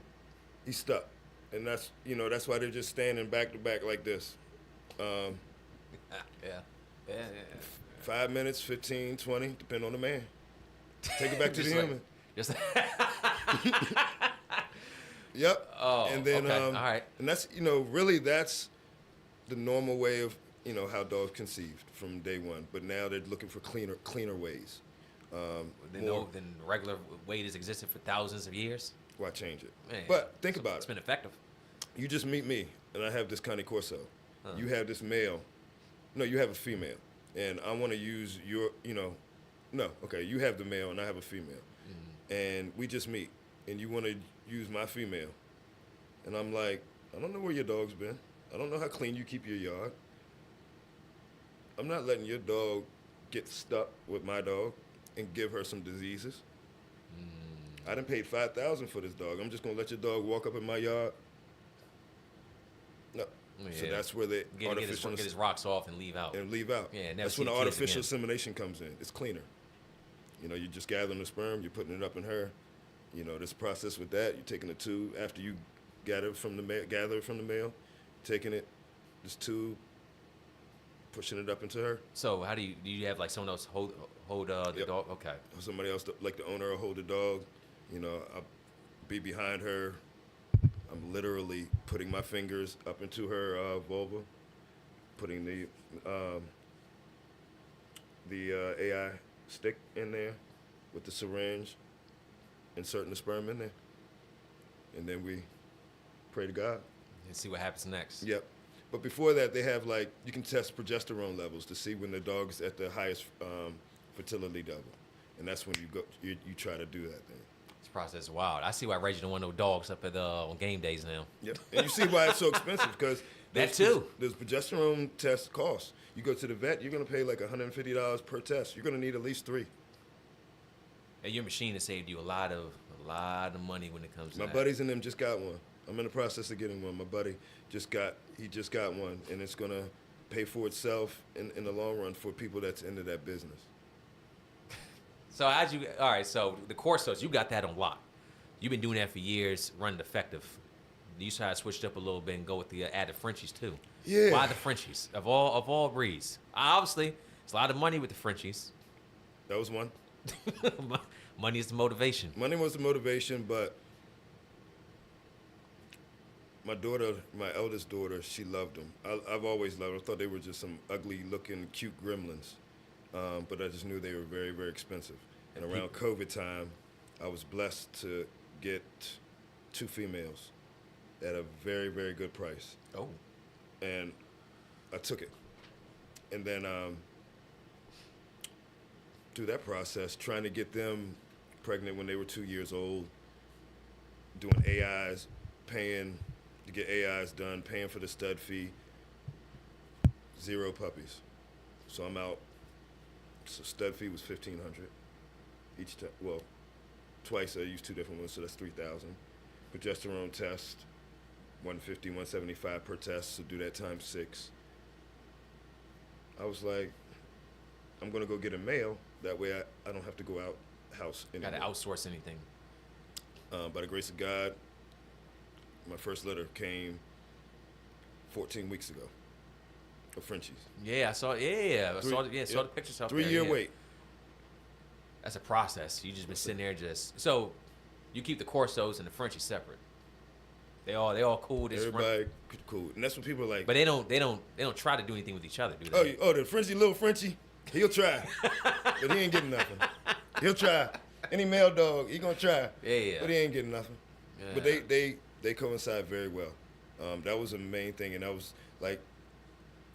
he's stuck. And that's why they're just standing back to back like this. Yeah. 5 minutes, 15, 20, depending on the man. Take it back to the Just like- human. Just Yep. Oh, and then, okay. All right. And that's, really that's the normal way of, how dogs conceived from day one. But now they're looking for cleaner ways. Then regular weight has existed for thousands of years. Why change it? Man, but think about it's it. been effective. You just meet me, and I have this Kiante Corso. Huh. You have this male. No, you have a female. And I want to use your, you have the male, and I have a female. Mm-hmm. And we just meet, and you want to use my female. And I'm like, I don't know where your dog's been. I don't know how clean you keep your yard. I'm not letting your dog get stuck with my dog and give her some diseases. I done paid $5,000 for this dog. I'm just gonna let your dog walk up in my yard? No. Yeah. So that's where the Get his rocks off and leave out. Yeah, never that's see when the the kids artificial again. insemination comes in. It's cleaner. You're just gathering the sperm, you're putting it up in her. This process with that, you're taking the tube after you gather it from the male, taking it, this tube, pushing it up into her. So how do you have like someone else hold the Yep. dog? Okay. Somebody else, like the owner, will hold the dog. I'll be behind her. I'm literally putting my fingers up into her vulva, putting the AI stick in there with the syringe, inserting the sperm in there, and then we pray to God. And see what happens next. Yep. But before that, they have you can test progesterone levels to see when the dog's at the highest fertility level, and that's when you try to do that thing. This process is wild. I see why Reggie don't want no dogs up at on game days now. Yep. And you see why it's so expensive because That too. Those progesterone tests cost. You go to the vet, you're gonna pay like $150 per test. You're gonna need at least 3. And your machine has saved you a lot of money when it comes to My that. buddies and them just got one. I'm in the process of getting one. My buddy just got one, and it's gonna pay for itself in the long run for people that's into that business. So all right, so the Corsos, you got that on lock. You've been doing that for years, running effective. You try to switch it up a little bit and go with the add the Frenchies too. Yeah. Why the Frenchies? Of all breeds. Obviously, it's a lot of money with the Frenchies. That was one. Money is the motivation. Money was the motivation, but my eldest daughter, she loved them. I've always loved them. I thought they were just some ugly-looking, cute gremlins. But I just knew they were very, very expensive. And around COVID time, I was blessed to get 2 females at a very, very good price. Oh. And I took it. And then through that process, trying to get them pregnant when they were 2 years old, doing AIs, paying to get AIs done, paying for the stud fee, 0 puppies. So I'm out. So stud fee was $1,500 each time. Well, twice I used 2 different ones, so that's $3,000. Progesterone test, $150, $175 per test. So do that times 6. I was like, I'm gonna go get a male. That way I don't have to go out house anymore. Got to outsource anything. By the grace of God, my first litter came 14 weeks ago. Of Frenchies. Yeah, I saw. Yeah, saw the pictures out there. 3-year wait. That's a process. You just been sitting there so you keep the Corsos and the Frenchies separate. They all cool. Everybody cool, and that's what people are like. But they don't try to do anything with each other, do they? Oh, the little Frenchie, he'll try, but he ain't getting nothing. He'll try. Any male dog, he gonna try. Yeah. But he ain't getting nothing. Yeah. But they coincide very well. That was the main thing, and that was like.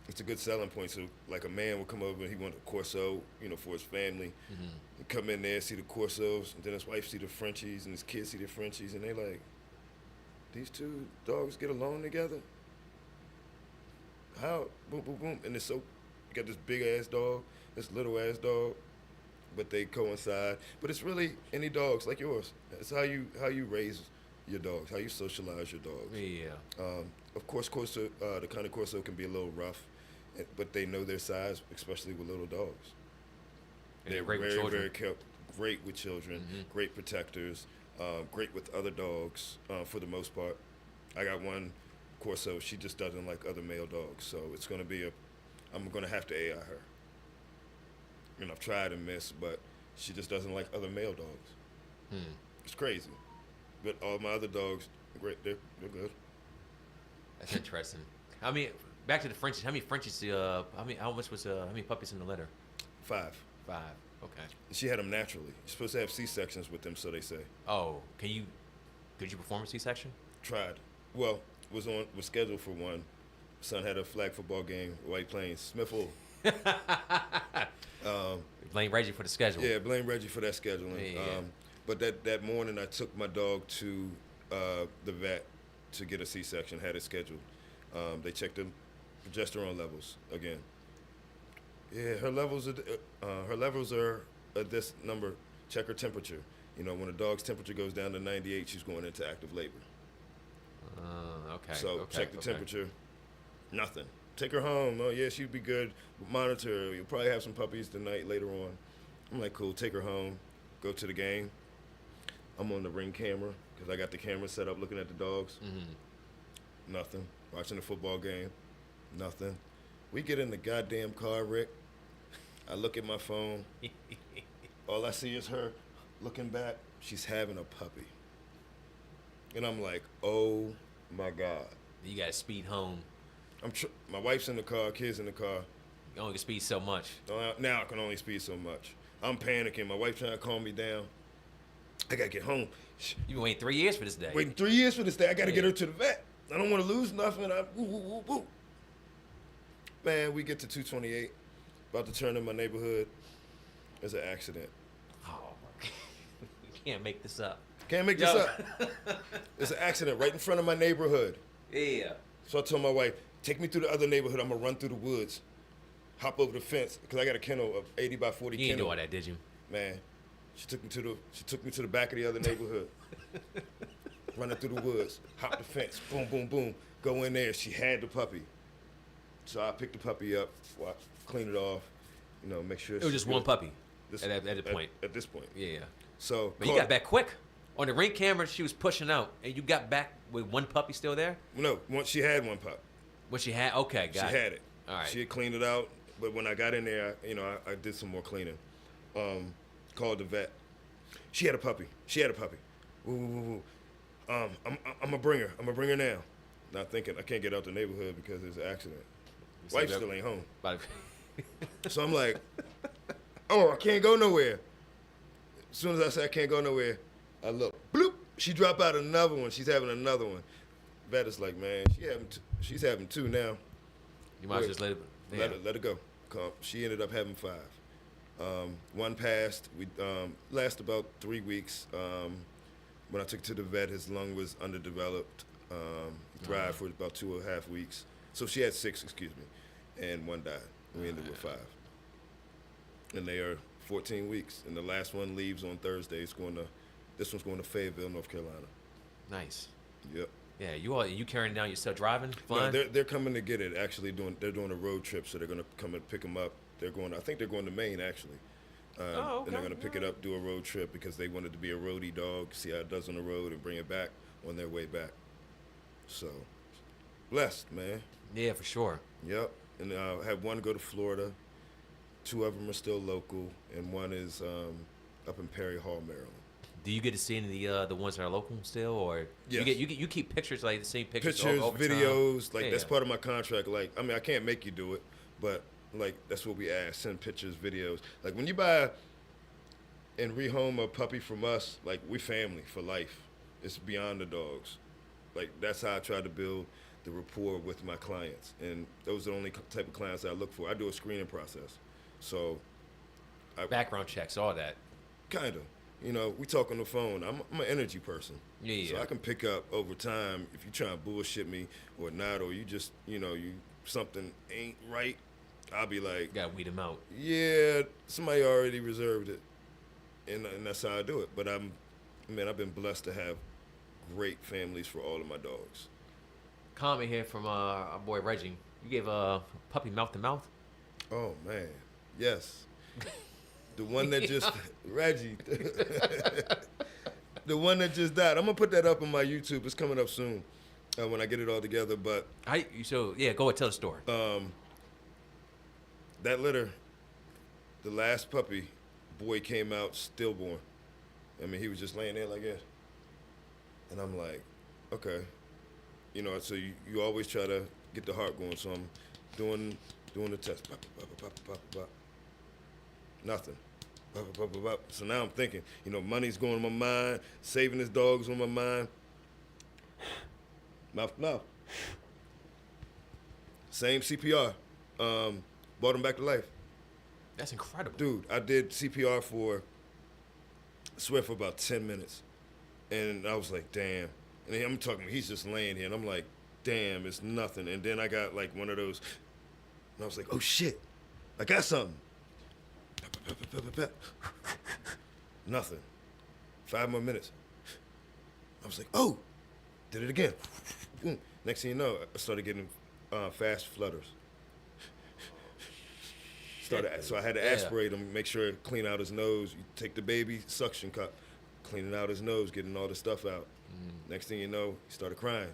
It's a good selling point. So, like, a man would come over and he wanted a Corso, for his family. Mm-hmm. He'd come in there, see the Corsos, and then his wife see the Frenchies, and his kids see the Frenchies, and they like, these 2 dogs get along together? How? Boom, boom, boom. And it's so, you got this big-ass dog, this little-ass dog, but they coincide. But it's really any dogs like yours. It's how you raise your dogs, how you socialize your dogs. Yeah. Of course, the Kiante Corso can be a little rough. But they know their size, especially with little dogs. And they're very, great with children. very great with children, great protectors, great with other dogs for the most part. I got one Corso. She just doesn't like other male dogs, so it's going to be I'm going to have to AI her. And I've tried and missed, but She just doesn't like other male dogs. It's crazy. But all my other dogs, great, they're good. That's interesting. I mean, back to the Frenchies. How many Frenchies? How many puppies in the litter? 5. 5. Okay. She had them naturally. You're supposed to have C-sections with them, so they say. Oh, could you perform a C-section? Tried. Well, was scheduled for one. Son had a flag football game, White Plains, Smithville. Blame Reggie for the schedule. Yeah, blame Reggie for that scheduling. Yeah. But that morning, I took my dog to the vet to get a C-section. Had it scheduled. They checked the progesterone levels again. Yeah, her levels are at this number. Check her temperature. You know, when a dog's temperature goes down to 98, she's going into active labor. Okay. So check the temperature. Nothing. Take her home. Oh yeah, she'd be good. Monitor her. You'll probably have some puppies tonight later on. I'm like, cool. Take her home. Go to the game. I'm on the Ring camera because I got the camera set up looking at the dogs. Nothing. Watching the football game. Nothing. We get in the goddamn car, Rick. I look at my phone. All I see is her looking back. She's having a puppy. And I'm like, oh my God. You got to speed home. My wife's in the car, kids in the car. You only can speed so much. Now I can only speed so much. I'm panicking. My wife trying to calm me down. I got to get home. You've been waiting 3 years for this day. Waiting 3 years for this day. I got to get her to the vet. I don't want to lose nothing. Man, we get to 228. About to turn in my neighborhood. There's an accident. Oh, you can't make this up. Can't make this up. There's an accident right in front of my neighborhood. Yeah. So I told my wife, take me through the other neighborhood. I'm going to run through the woods. Hop over the fence. Because I got a kennel of 80 by 40 You didn't kennel. do all that, did you? Man, she took me to the back of the other neighborhood. Running through the woods. Hop the fence. Boom, boom, boom. Go in there. She had the puppy. So I picked the puppy up. Clean it off. You know, make sure it was just one puppy at the point. At this point. Yeah. So. But you got back quick. On the Ring camera, she was pushing out, and you got back with one puppy still there? No, she had one pup. What she had? Okay, got it. She had it. All right. She had cleaned it out, but when I got in there, I did some more cleaning. Called the vet. She had a puppy. Woo. I'm gonna bring her. I'm gonna bring her now. Not thinking I can't get out the neighborhood because there's an accident. Wife still ain't home. So I'm like, oh, I can't go nowhere. As soon as I say I can't go nowhere, I look, bloop. She dropped out another one. She's having another one. Vet is like, man, she's having 2 now. You might just let it. Let her go. She ended up having 5. One passed. We last about 3 weeks. When I took her to the vet, his lung was underdeveloped. He thrived for about 2.5 weeks. So she had 6, and 1 died. We ended with 5. And they are 14 weeks. And the last one leaves on Thursday. This one's going to Fayetteville, North Carolina. Nice. Yep. Yeah, you carrying it down yourself, driving, flying? No, they're coming to get it. Actually, they're doing a road trip, so they're going to come and pick them up. I think they're going to Maine actually. Okay. And they're going to pick it up, do a road trip because they wanted to be a roadie dog, see how it does on the road, and bring it back on their way back. So, blessed, man. Yeah, for sure. Yep. And I have one go to Florida. 2 of them are still local, and one is up in Perry Hall, Maryland. Do you get to see any of the ones that are local still, or yes. you keep pictures, like the same pictures over videos, time? That's part of my contract. Like, I mean, I can't make you do it, but like that's what we ask: send pictures, videos. Like when you buy and rehome a puppy from us, like we family for life. It's beyond the dogs. Like that's how I try to build the rapport with my clients, and those are the only type of clients I look for. I do a screening process, so background checks, all that. Kind of. You know, we talk on the phone. I'm an energy person. Yeah. So I can pick up over time if you try to bullshit me or not, or you just, something ain't right. I'll be like, gotta weed them out. Yeah, somebody already reserved it, and that's how I do it. But I've been blessed to have great families for all of my dogs. Comment here from our boy Reggie. You gave a puppy mouth to mouth. Oh man, yes. The one that just Reggie, the one that just died. I'm gonna put that up on my YouTube. It's coming up soon when I get it all together. But go ahead, tell the story. That litter, the last puppy boy came out stillborn. I mean, he was just laying there like this. And I'm like, okay. You know, so you always try to get the heart going. So I'm doing the test. Bop, bop, bop, bop, bop. Nothing. Bop, bop, bop, bop. So now I'm thinking, you know, money's going on my mind, saving this dog's on my mind. Mouth to mouth. Same CPR. Brought him back to life. That's incredible. Dude, I did CPR for, I swear, for about 10 minutes. And I was like, damn. And then I'm talking, he's just laying here. And I'm like, damn, it's nothing. And then I got like one of those, and I was like, oh shit, I got something. Nothing. 5 more minutes. I was like, oh, did it again. Next thing you know, I started getting fast flutters. So I had to aspirate him, make sure it clean out his nose. You take the baby suction cup, cleaning out his nose, getting all the stuff out. Next thing you know, he started crying.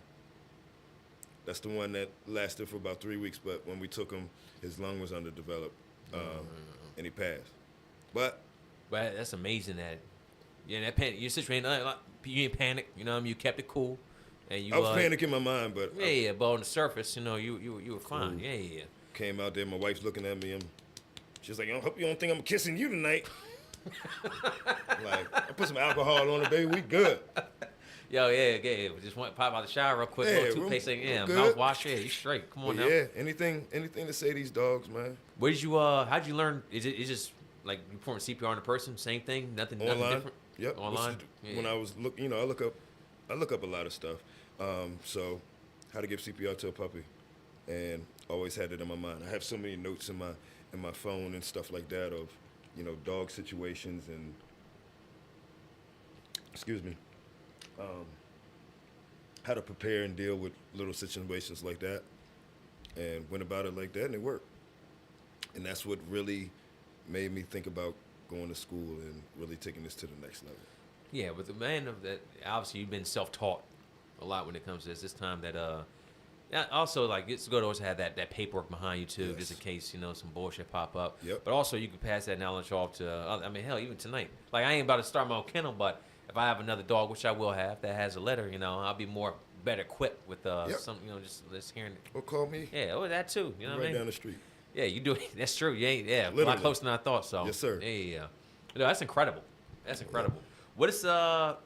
That's the one that lasted for about 3 weeks, but when we took him, his lung was underdeveloped, and he passed. But that's amazing that, that panic, your situation, you didn't panic, you know what I mean? You kept it cool. And you, I was panicking in my mind, but but on the surface, you know, you were fine. Cool. Yeah. Came out there, my wife's looking at me, and she's like, I hope you don't think I'm kissing you tonight. Like, I put some alcohol on it, baby, we good. Yo, yeah. Just want to pop out the shower real quick. Yeah, toothpaste, mouthwash. Yeah, you straight. Come on now. Yeah, anything to say these dogs, man. Where did you? How'd you learn? Is it just like you perform CPR on a person? Same thing. Nothing different. Yep. Online. When I was I look up a lot of stuff. So how to give CPR to a puppy, and always had it in my mind. I have so many notes in my phone and stuff like that of, dog situations and. Excuse me. How to prepare and deal with little situations like that, and went about it like that, and it worked. And that's what really made me think about going to school and really taking this to the next level. Yeah, but the man of that, obviously you've been self-taught a lot when it comes to this. This time that also like it's good to always have that paperwork behind you too, just in case some bullshit pop up. Yep. But also you can pass that knowledge off to. I mean, hell, even tonight. Like I ain't about to start my own kennel, but if I have another dog, which I will have, that has a litter, I'll be better equipped with some, just hearing. Or call me. Yeah, that too. You know what I mean? Right down the street. Yeah, you do. That's true. You ain't. Yeah, literally. A lot closer than I thought. So. Yes, sir. Yeah. That's incredible. That's incredible. What is through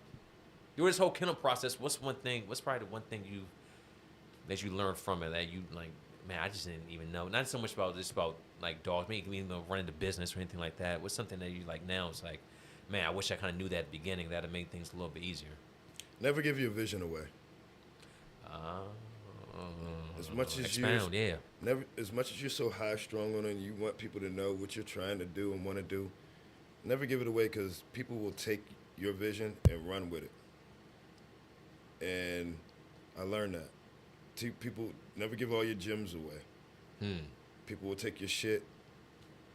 this whole kennel process? What's probably the one thing that you learned from it that you like? Man, I just didn't even know. Not so much about like dogs. Maybe even running the business or anything like that. What's something that you like now? It's like, man, I wish I kind of knew that at the beginning. That'd have made things a little bit easier. Never give your vision away. As much as as much as you're so high strung on it, and you want people to know what you're trying to do and want to do. Never give it away, because people will take your vision and run with it. And I learned that. People never give all your gems away. People will take your shit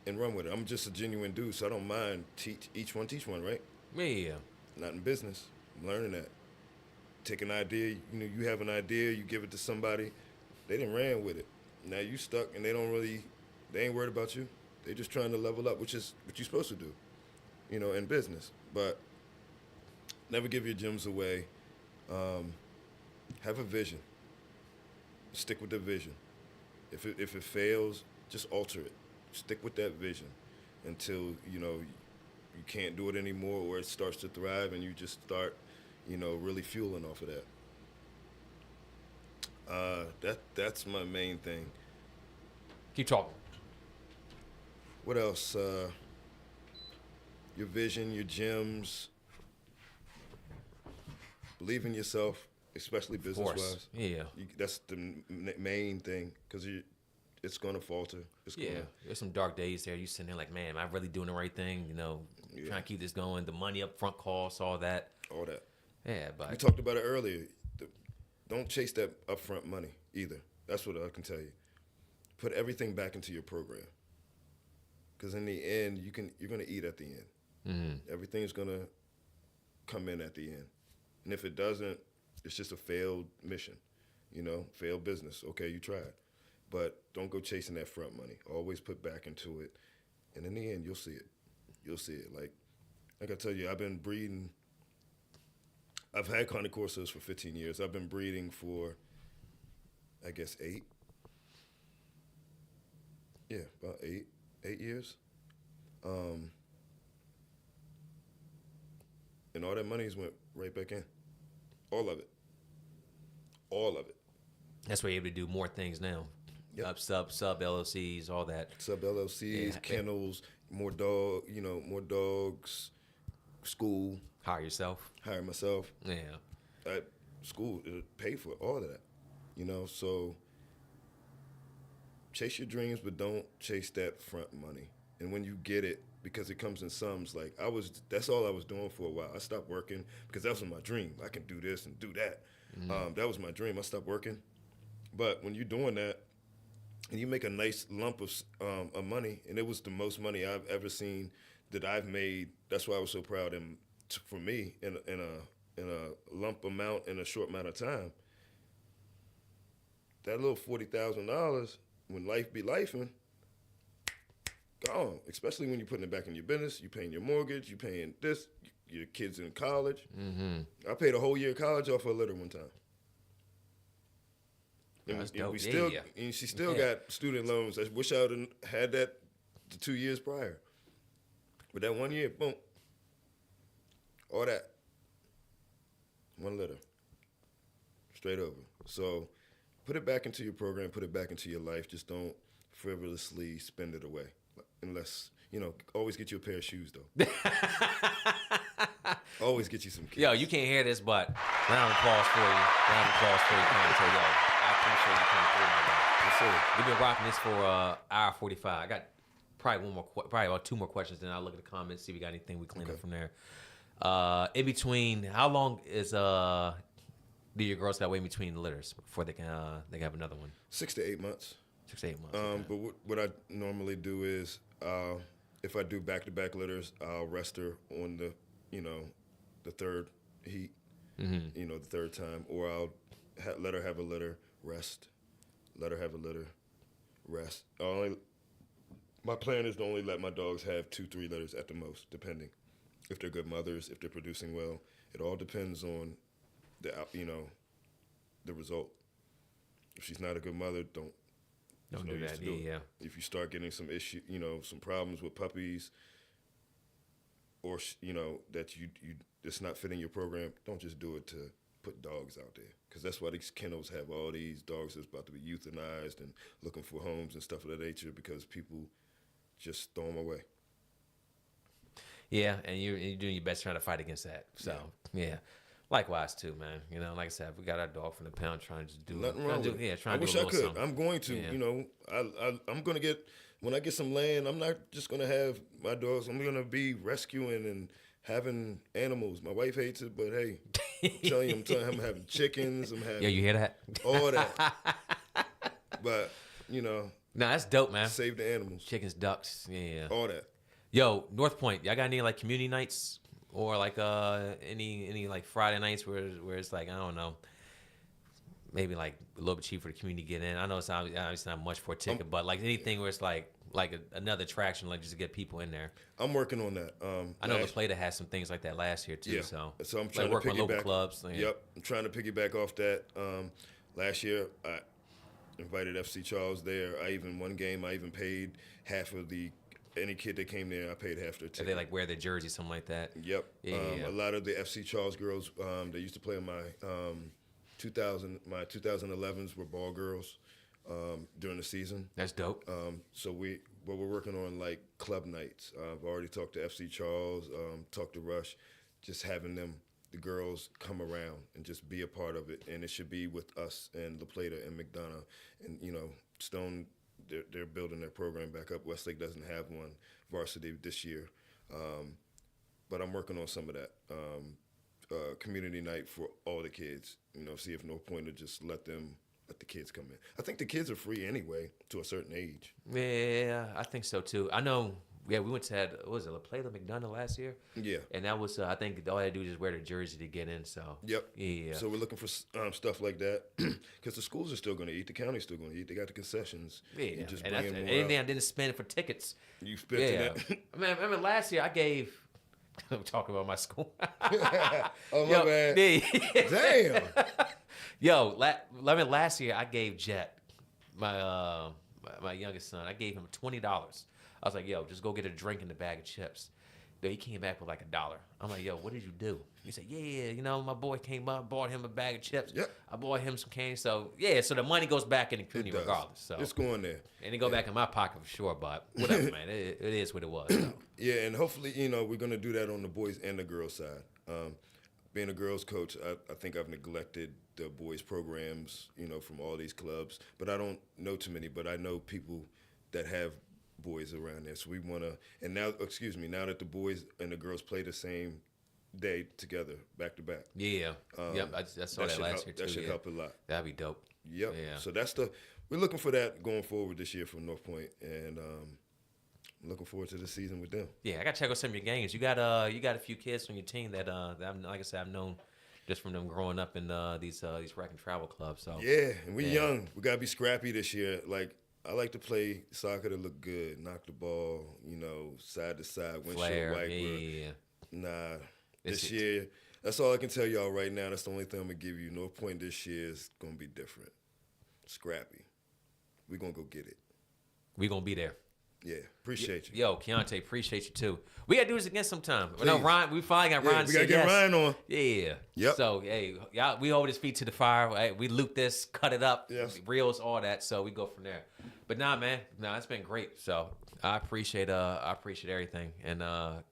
and run with it. I'm just a genuine dude, so I don't mind teach one, right? Yeah. Not in business. I'm learning that. Take an idea, you have an idea, you give it to somebody, they done ran with it. Now you stuck, and they ain't worried about you. They just trying to level up, which is what you're supposed to do, in business. But never give your gems away. Have a vision. Stick with the vision. If it fails, just alter it. Stick with that vision until you can't do it anymore, or it starts to thrive and you just start really fueling off of that. That's my main thing. Keep talking. What else? Your vision, your gems. Believe in yourself, especially business-wise. Yeah. That's the main thing, because it's going to falter. There's some dark days there. You sitting there like, man, am I really doing the right thing? Trying to keep this going. The money up front costs, all that. All that. Yeah, but we talked about it earlier. Don't chase that upfront money either. That's what I can tell you. Put everything back into your program, because in the end, you're gonna eat at the end. Mm-hmm. Everything's gonna come in at the end, and if it doesn't, it's just a failed mission. Failed business. Okay, you tried, but don't go chasing that front money. Always put back into it, and in the end, you'll see it. you'll see it. Like I tell you, I've been breeding. I've had Conde Corsos for 15 years. I've been breeding for, I guess, 8. Yeah, about 8 years. And all that money's went right back in. All of it. All of it. That's why you're able to do more things now. Yep. Sub LLCs, all that. Sub LLCs, kennels, more dogs, school. Hire yourself. Hire myself. Yeah. School, pay for all of that. So chase your dreams, but don't chase that front money. And when you get it, because it comes in sums, like that's all I was doing for a while. I stopped working because that was my dream. I can do this and do that. That was my dream. I stopped working. But when you're doing that, and you make a nice lump of money, and it was the most money I've ever seen that I've made. That's why I was so proud. And for me, in a lump amount in a short amount of time, that little $40,000, when life be lifing, gone. Especially when you're putting it back in your business, you're paying your mortgage, you're paying this, your kids in college. I paid a whole year of college off her litter one time. And we still, and she still got student loans. I wish I would have had that the 2 years prior. But that 1 year, boom, all that, one litter, straight over. So put it back into your program, put it back into your life. Just don't frivolously spend it away. Unless, always get you a pair of shoes, though. Always get you some kids. Yo, you can't hear this, but round of applause for you. Round of applause for you, Kiante. Yo, I appreciate you coming through, my guy. Yes, sir. We've been rocking this for hour 45. I got probably about 2 more questions, then I'll look at the comments, see if we got anything we clean up from there. In between, how long do your girls got to wait in between the litters before they can have another one? 6 to 8 months. 6 to 8 months. Okay. But what I normally do is, if I do back-to-back litters, I'll rest her on the third heat, the third time, or I'll let her have a litter, rest, let her have a litter, rest. My plan is to only let my dogs have 2-3 litters at the most, depending. If they're good mothers, if they're producing well, it all depends on the result. If she's not a good mother, don't do that. Yeah. If you start getting some issue, some problems with puppies, or that you it's not fitting your program, don't just do it to put dogs out there, because that's why these kennels have all these dogs that's about to be euthanized and looking for homes and stuff of that nature, because people just throw them away. Yeah, and you're doing your best trying to fight against that. So yeah. Likewise too, man. Like I said, we got our dog from the pound trying to do nothing wrong with it. Yeah, trying I to do wish a I little could. something. I'm going to. Yeah. I'm going to get, when I get some land, I'm not just going to have my dogs. I'm going to be rescuing and having animals. My wife hates it, but hey, I'm telling I'm having chickens. I'm having. Yeah, you hear that? All that. But no, that's dope, man. Save the animals. Chickens, ducks, yeah. All that. Yo, North Point, y'all got any like community nights? Or like any like Friday nights where it's like, I don't know, maybe like a little bit cheap for the community to get in. I know it's not much for a ticket, but like anything where it's like another attraction, like just to get people in there. I'm working on that. I know La Plata had some things like that last year too. Yeah. So I'm trying like to work on local clubs. Yeah. Yep, I'm trying to piggyback off that. Last year I invited FC Charles there. One game I even paid half of any kid that came there, I paid half their ticket. They like wear their jersey, something like that. Yep. Yeah. A lot of the FC Charles girls, they used to play in my 2011s were ball girls during the season. That's dope. So we're working on like club nights. I've already talked to FC Charles, talked to Rush, just having the girls come around and just be a part of it. And it should be with us and La Plata and McDonough and Stone. They're building their program back up. Westlake doesn't have one varsity this year, but I'm working on some of that community night for all the kids. See if North Point will just let the kids come in. I think the kids are free anyway to a certain age. Yeah, I think so too. I know we went to what was it, La Plata McDonough last year? Yeah. And that was I think all I had to do is just wear the jersey to get in. So Yep. Yeah. So we're looking for stuff like that because the schools are still going to eat, the county's still going to eat. They got the concessions. Yeah. You just And bring in more anything out. I didn't spend for tickets. You spent Yeah. that. I remember last year I gave. I'm talking about my school. Oh my bad. Yeah. Damn. Yo, last year I gave Jet, my youngest son, I gave him $20. I was like, yo, just go get a drink and a bag of chips. Yo, he came back with like $1. I'm like, yo, what did you do? He said, yeah, my boy came up, bought him a bag of chips. Yep. I bought him some candy. So, yeah, so the money goes back in the community regardless. So It's going there. And it go back in my pocket for sure, but whatever, man. It is what it was. So. Yeah, and hopefully, we're going to do that on the boys and the girls side. Being a girls coach, I think I've neglected the boys programs, from all these clubs. But I don't know too many, but I know people that have boys around there. So we want to, and now that the boys and the girls play the same day together, back to back. Yeah. Yep, I saw that last year too. That should help a lot. That'd be dope. Yep. Yeah. So we're looking for that going forward this year from North Point, and I'm looking forward to the season with them. Yeah, I gotta check out some of your games. You got a few kids on your team that like I said, I've known just from them growing up in these rec and travel clubs. So Yeah, and we're young. We gotta be scrappy this year. Like I like to play soccer to look good, knock the ball, side to side, windshield Flair, wiper. yeah. Nah, this year, that's all I can tell y'all right now. That's the only thing I'm gonna give you. North Point this year is gonna be different. Scrappy. We're gonna go get it. We gonna be there. Yeah, appreciate you. Yo, Kiante, appreciate you too. We gotta do this again sometime. Please. No, Ryan, we finally got Ryan. We gotta get Ryan on. Yeah. Yep. So hey, y'all, we hold his feet to the fire. Hey, we loop this, cut it up, Yes. reels, all that. So we go from there. But nah, man, it's been great. So I appreciate everything. And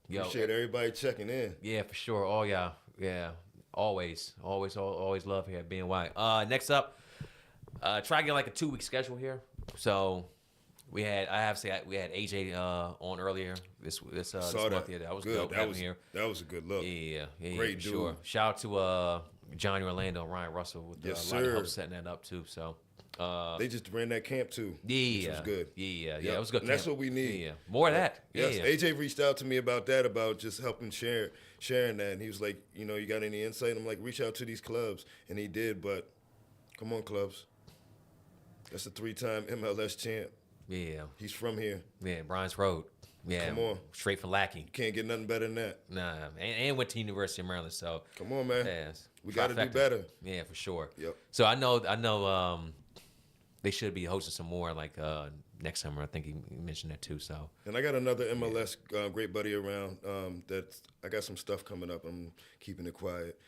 yo, Appreciate everybody checking in. yeah, for sure. All y'all, yeah, always love here at BNY. Next up, try to get like a 2-week schedule here. So. We had AJ on earlier this month. Yeah, that was good. dope having him here. That was a good look. Yeah, Great for dude. sure. Shout out to Johnny Orlando, Ryan Russell with Yes, a lot of sir. help setting that up too. So They just ran that camp too. yeah, which was good. Yeah, Yep. it was good. And that's camp. what we need. Yeah, more of that. Yes, Yeah. AJ reached out to me about that, about just helping sharing that, and he was like, you got any insight? I'm like, reach out to these clubs, and he did. But come on, clubs. That's a 3-time MLS champ. Yeah, He's from here. yeah, Brian's Road. Yeah, Come on. straight from Lackey. Can't get nothing better than that. Nah, and went to University of Maryland. So Come on, man. yeah, We got to do trifecta. better. Yeah, for sure. Yep. So I know. They should be hosting some more like next summer. I think he mentioned that too. So And I got another MLS great buddy around I got some stuff coming up. I'm keeping it quiet.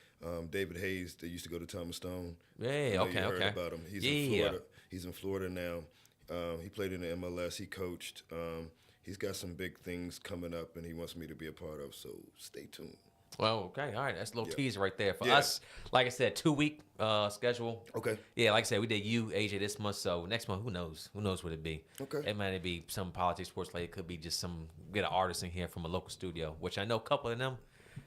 David Hayes, that used to go to Thomas Stone. yeah, I know you heard okay. about him. He's Yeah. in Florida. He's in Florida now. He played in the MLS. He coached. He's got some big things coming up, and he wants me to be a part of. So stay tuned. Well, okay, all right. That's a little Yeah. teaser right there for Yeah. us. Like I said, 2-week schedule. Okay. Yeah, like I said, we did AJ this month. So next month, who knows? Who knows what it be? Okay. It might be some politics, sports like it could be just get an artist in here from a local studio, which I know a couple of them,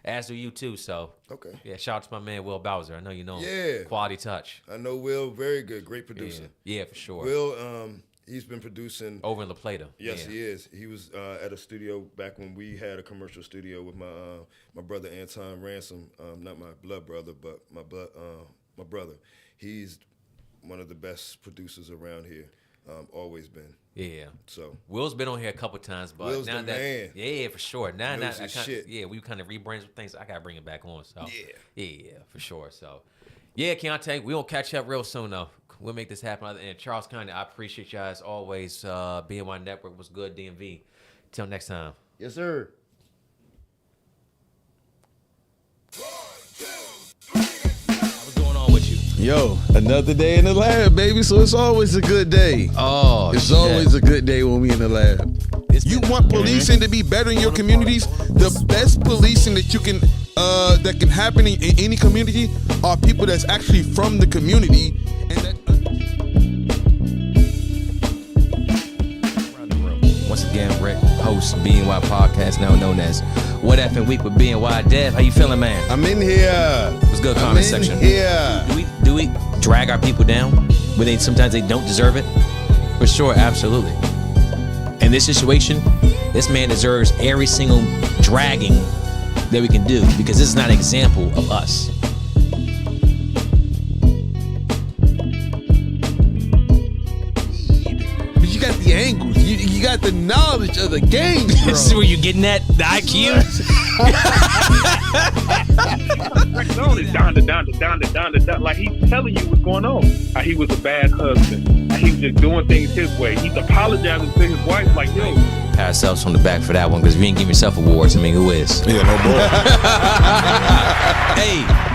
as do you too. So Okay. yeah, shout out to my man Will Bowser. I know you know him. Yeah. Quality touch. I know Will, very good, great Yeah, producer. yeah, for sure. Will, he's been producing. Over in La Plata. Yes, yeah. he is. He was at a studio back when we had a commercial studio with my brother Anton Ransom. Not my blood brother, but my brother. He's one of the best producers around here. Always been. Yeah. So Will's been on here a couple times, but Will's now the that man. yeah, for sure. Now Knows I his kinda, shit. yeah, we kind of rebranded things. I gotta bring it back on. So Yeah. yeah, for sure. So yeah, Kiante, we'll catch up real soon though. We'll make this happen. And Charles County, I appreciate you guys always. BNY Network was good. DMV. Till next time. yes, sir. What's going on with you? Yo, another day in the lab, baby. So it's always a good day. Oh, It's always a good day when we in the lab. You want policing to be better in your communities? The best policing that you can that can happen in any community are people that's actually from the community and that. Once again, Rick, host BNY Podcast, now known as What Effing Week with BNY. Dev, how you feeling, man? I'm in here. What's good, comment section? Here. Do we drag our people down when sometimes they don't deserve it? For sure, absolutely. in this situation, this man deserves every single dragging that we can do, because this is not an example of us. But you got the angles. You got the knowledge of the game, bro. This is where you're getting at, the IQ. Down. Like, he's telling you what's going on. He was a bad husband. He was just doing things his way. He's apologizing to his wife, like, yo. Pat yourselves on the back for that one, because if you ain't give yourself awards, I mean, who is? Yeah, no boy. Hey.